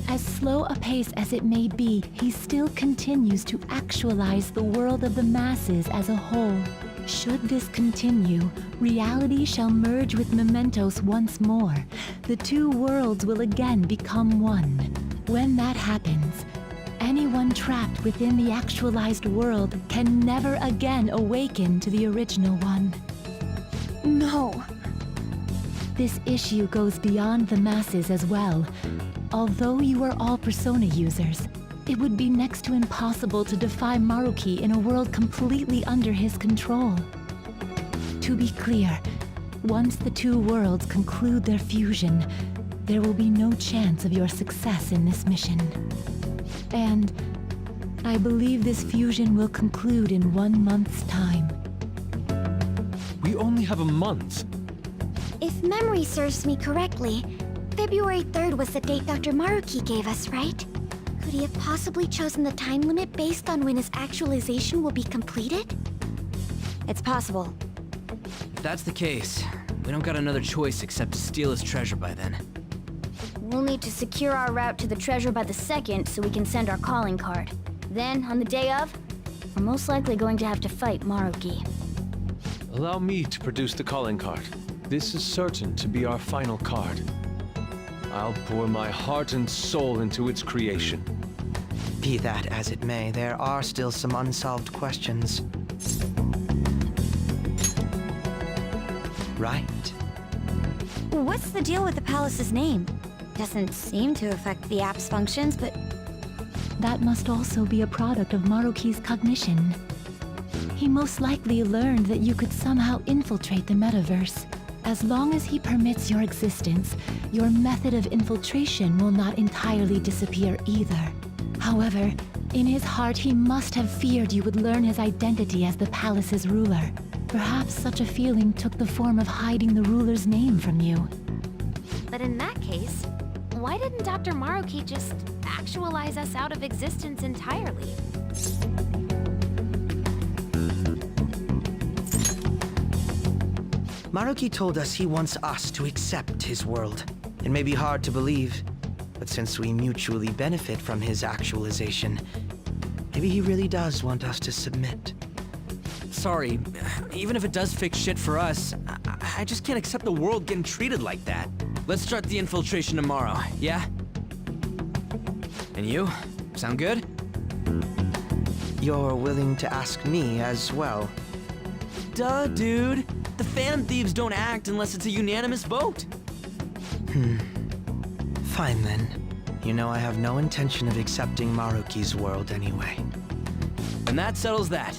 As slow a pace as it may be, he still continues to actualize the world of the masses as a whole. Should this continue, reality shall merge with mementos once more. The two worlds will again become one. When that happens, anyone trapped within the actualized world can never again awaken to the original one. No. This issue goes beyond the masses as well. Although you are all Persona users, it would be next to impossible to defy Maruki in a world completely under his control. To be clear, once the two worlds conclude their fusion, there will be no chance of your success in this mission. And I believe this fusion will conclude in 1 month's time. We only have a month. If memory serves me correctly, February 3rd was the date Dr. Maruki gave us, right? Could he have possibly chosen the time limit based on when his actualization will be completed? It's possible. If that's the case, we don't got another choice except to steal his treasure by then. We'll need to secure our route to the treasure by the 2nd so we can send our calling card. Then, on the day of, we're most likely going to have to fight Maruki. Allow me to produce the calling card. This is certain to be our final card. I'll pour my heart and soul into its creation. Be that as it may, there are still some unsolved questions. Right? What's the deal with the palace's name? Doesn't seem to affect the app's functions, but... That must also be a product of Maruki's cognition. He most likely learned that you could somehow infiltrate the metaverse. As long as he permits your existence, your method of infiltration will not entirely disappear either. However, in his heart he must have feared you would learn his identity as the palace's ruler. Perhaps such a feeling took the form of hiding the ruler's name from you. But in that case, why didn't Dr. Maruki just actualize us out of existence entirely? Maruki told us he wants us to accept his world. It may be hard to believe, but since we mutually benefit from his actualization, maybe he really does want us to submit. Sorry, even if it does fix shit for us, I just can't accept the world getting treated like that. Let's start the infiltration tomorrow, yeah? And you? Sound good? You're willing to ask me as well? Duh, dude. The Phantom Thieves don't act unless it's a unanimous vote. Fine then. You know I have no intention of accepting Maruki's world anyway. And that settles that.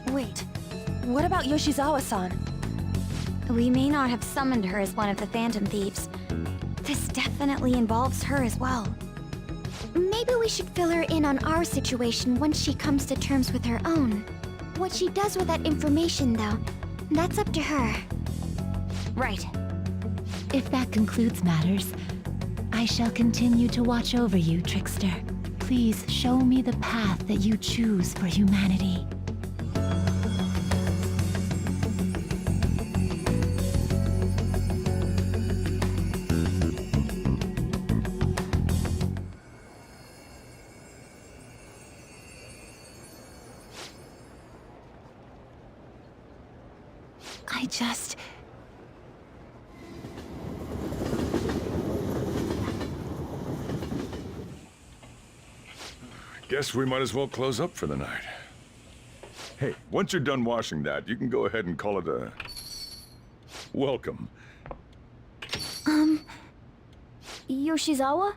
Wait, what about Yoshizawa-san? We may not have summoned her as one of the Phantom Thieves. This definitely involves her as well. Maybe we should fill her in on our situation once she comes to terms with her own. What she does with that information, though, that's up to her. Right. If that concludes matters, I shall continue to watch over you, Trickster. Please show me the path that you choose for humanity. Guess we might as well close up for the night. Hey, once you're done washing that, you can go ahead and call it a... welcome. Yoshizawa?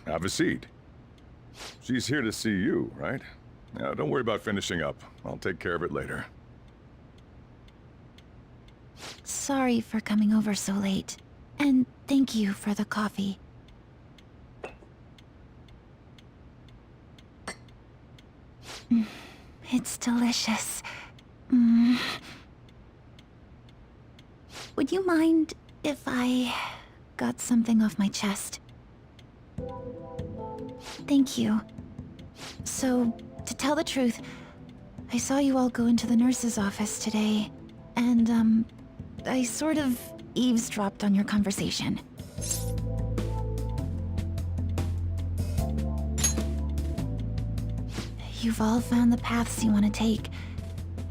Have a seat. She's here to see you, right? Now, don't worry about finishing up. I'll take care of it later. Sorry for coming over so late. And thank you for the coffee. It's delicious. Would you mind if I got something off my chest? Thank you. So, to tell the truth, I saw you all go into the nurse's office today, and, I sort of eavesdropped on your conversation. You've all found the paths you want to take,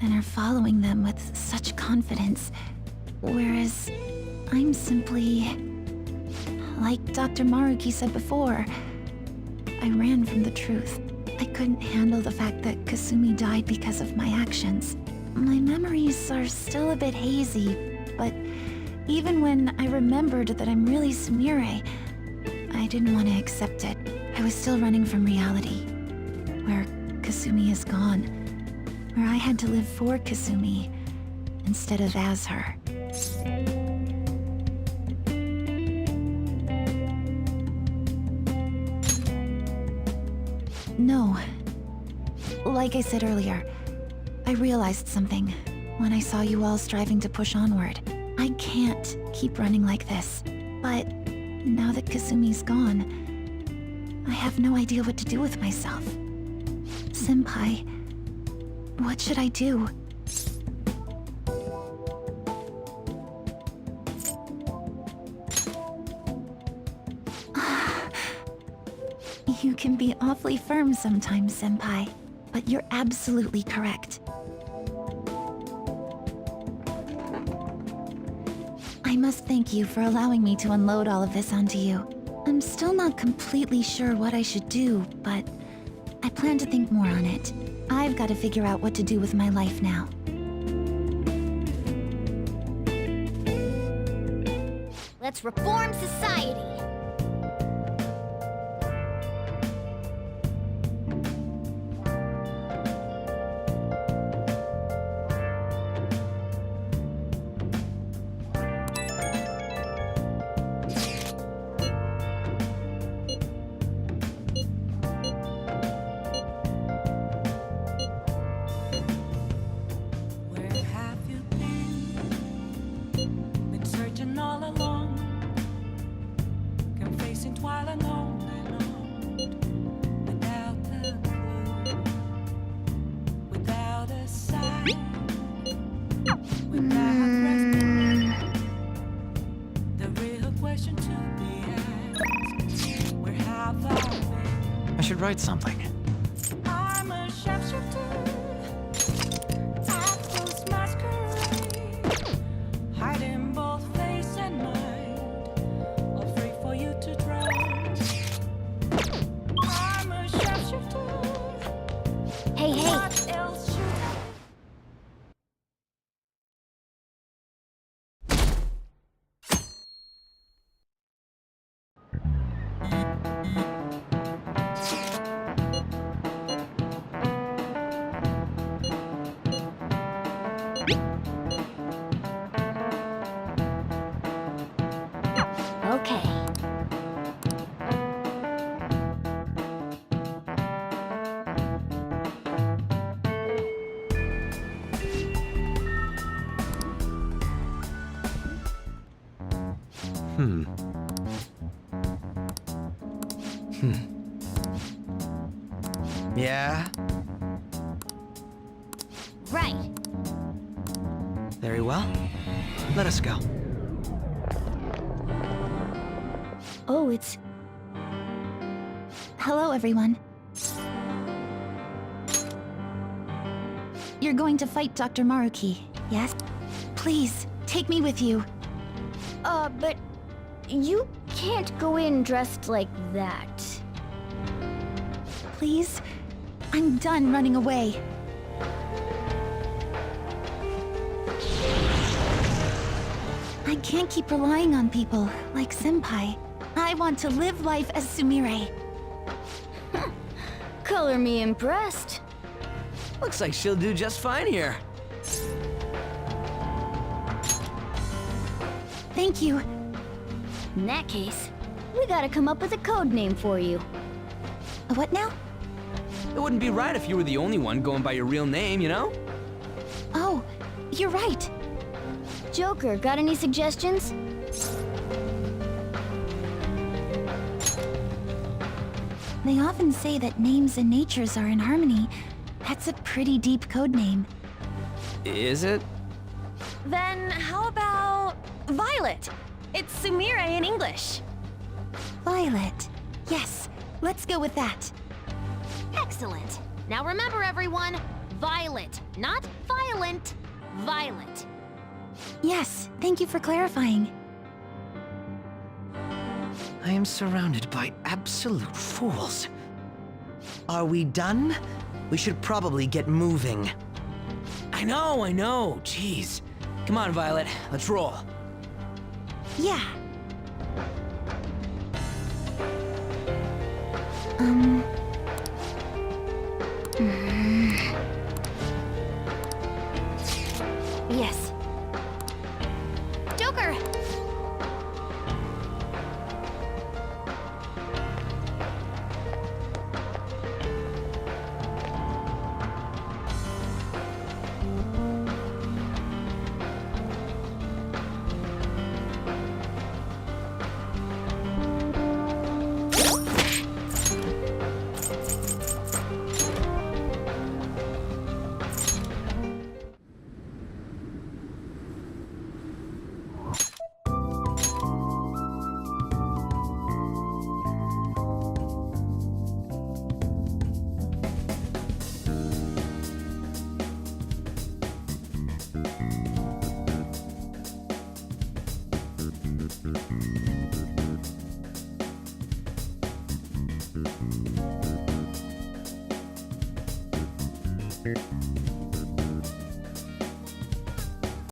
and are following them with such confidence, whereas I'm simply... like Dr. Maruki said before, I ran from the truth. I couldn't handle the fact that Kasumi died because of my actions. My memories are still a bit hazy, but even when I remembered that I'm really Sumire, I didn't want to accept it. I was still running from reality, where Kasumi is gone, where I had to live for Kasumi instead of as her. No. Like I said earlier, I realized something when I saw you all striving to push onward. I can't keep running like this, but now that Kasumi's gone, I have no idea what to do with myself. Senpai, what should I do? You can be awfully firm sometimes, Senpai, but you're absolutely correct. I must thank you for allowing me to unload all of this onto you. I'm still not completely sure what I should do, but I plan to think more on it. I've got to figure out what to do with my life now. Let's reform society. write something. I'm a sharpshooter. Afros masquerade. Hiding both face and mind. Afraid for you to drown. I'm a sharpshooter. Hey, hey. What else should I? Okay. Yeah? Right. Very well. Let us go. Oh, it's... Hello, everyone. You're going to fight Dr. Maruki, yes? Please, take me with you. But you can't go in dressed like that. Please? I'm done running away. I can't keep relying on people like Senpai. I want to live life as Sumire. Color me impressed. Looks like she'll do just fine here. Thank you. In that case, we gotta come up with a code name for you. What now? It wouldn't be right if you were the only one going by your real name, you know? Oh, you're right. Joker, got any suggestions? They often say that names and natures are in harmony. That's a pretty deep code name. Is it? Then how about Violet? It's Sumire in English. Violet. Yes, let's go with that. Excellent. Now remember, everyone, Violet, not violent. Violet. Yes, thank you for clarifying. I am surrounded by absolute fools. Are we done? We should probably get moving. I know. Jeez. Come on, Violet. Let's roll. Yeah. Yes. Joker!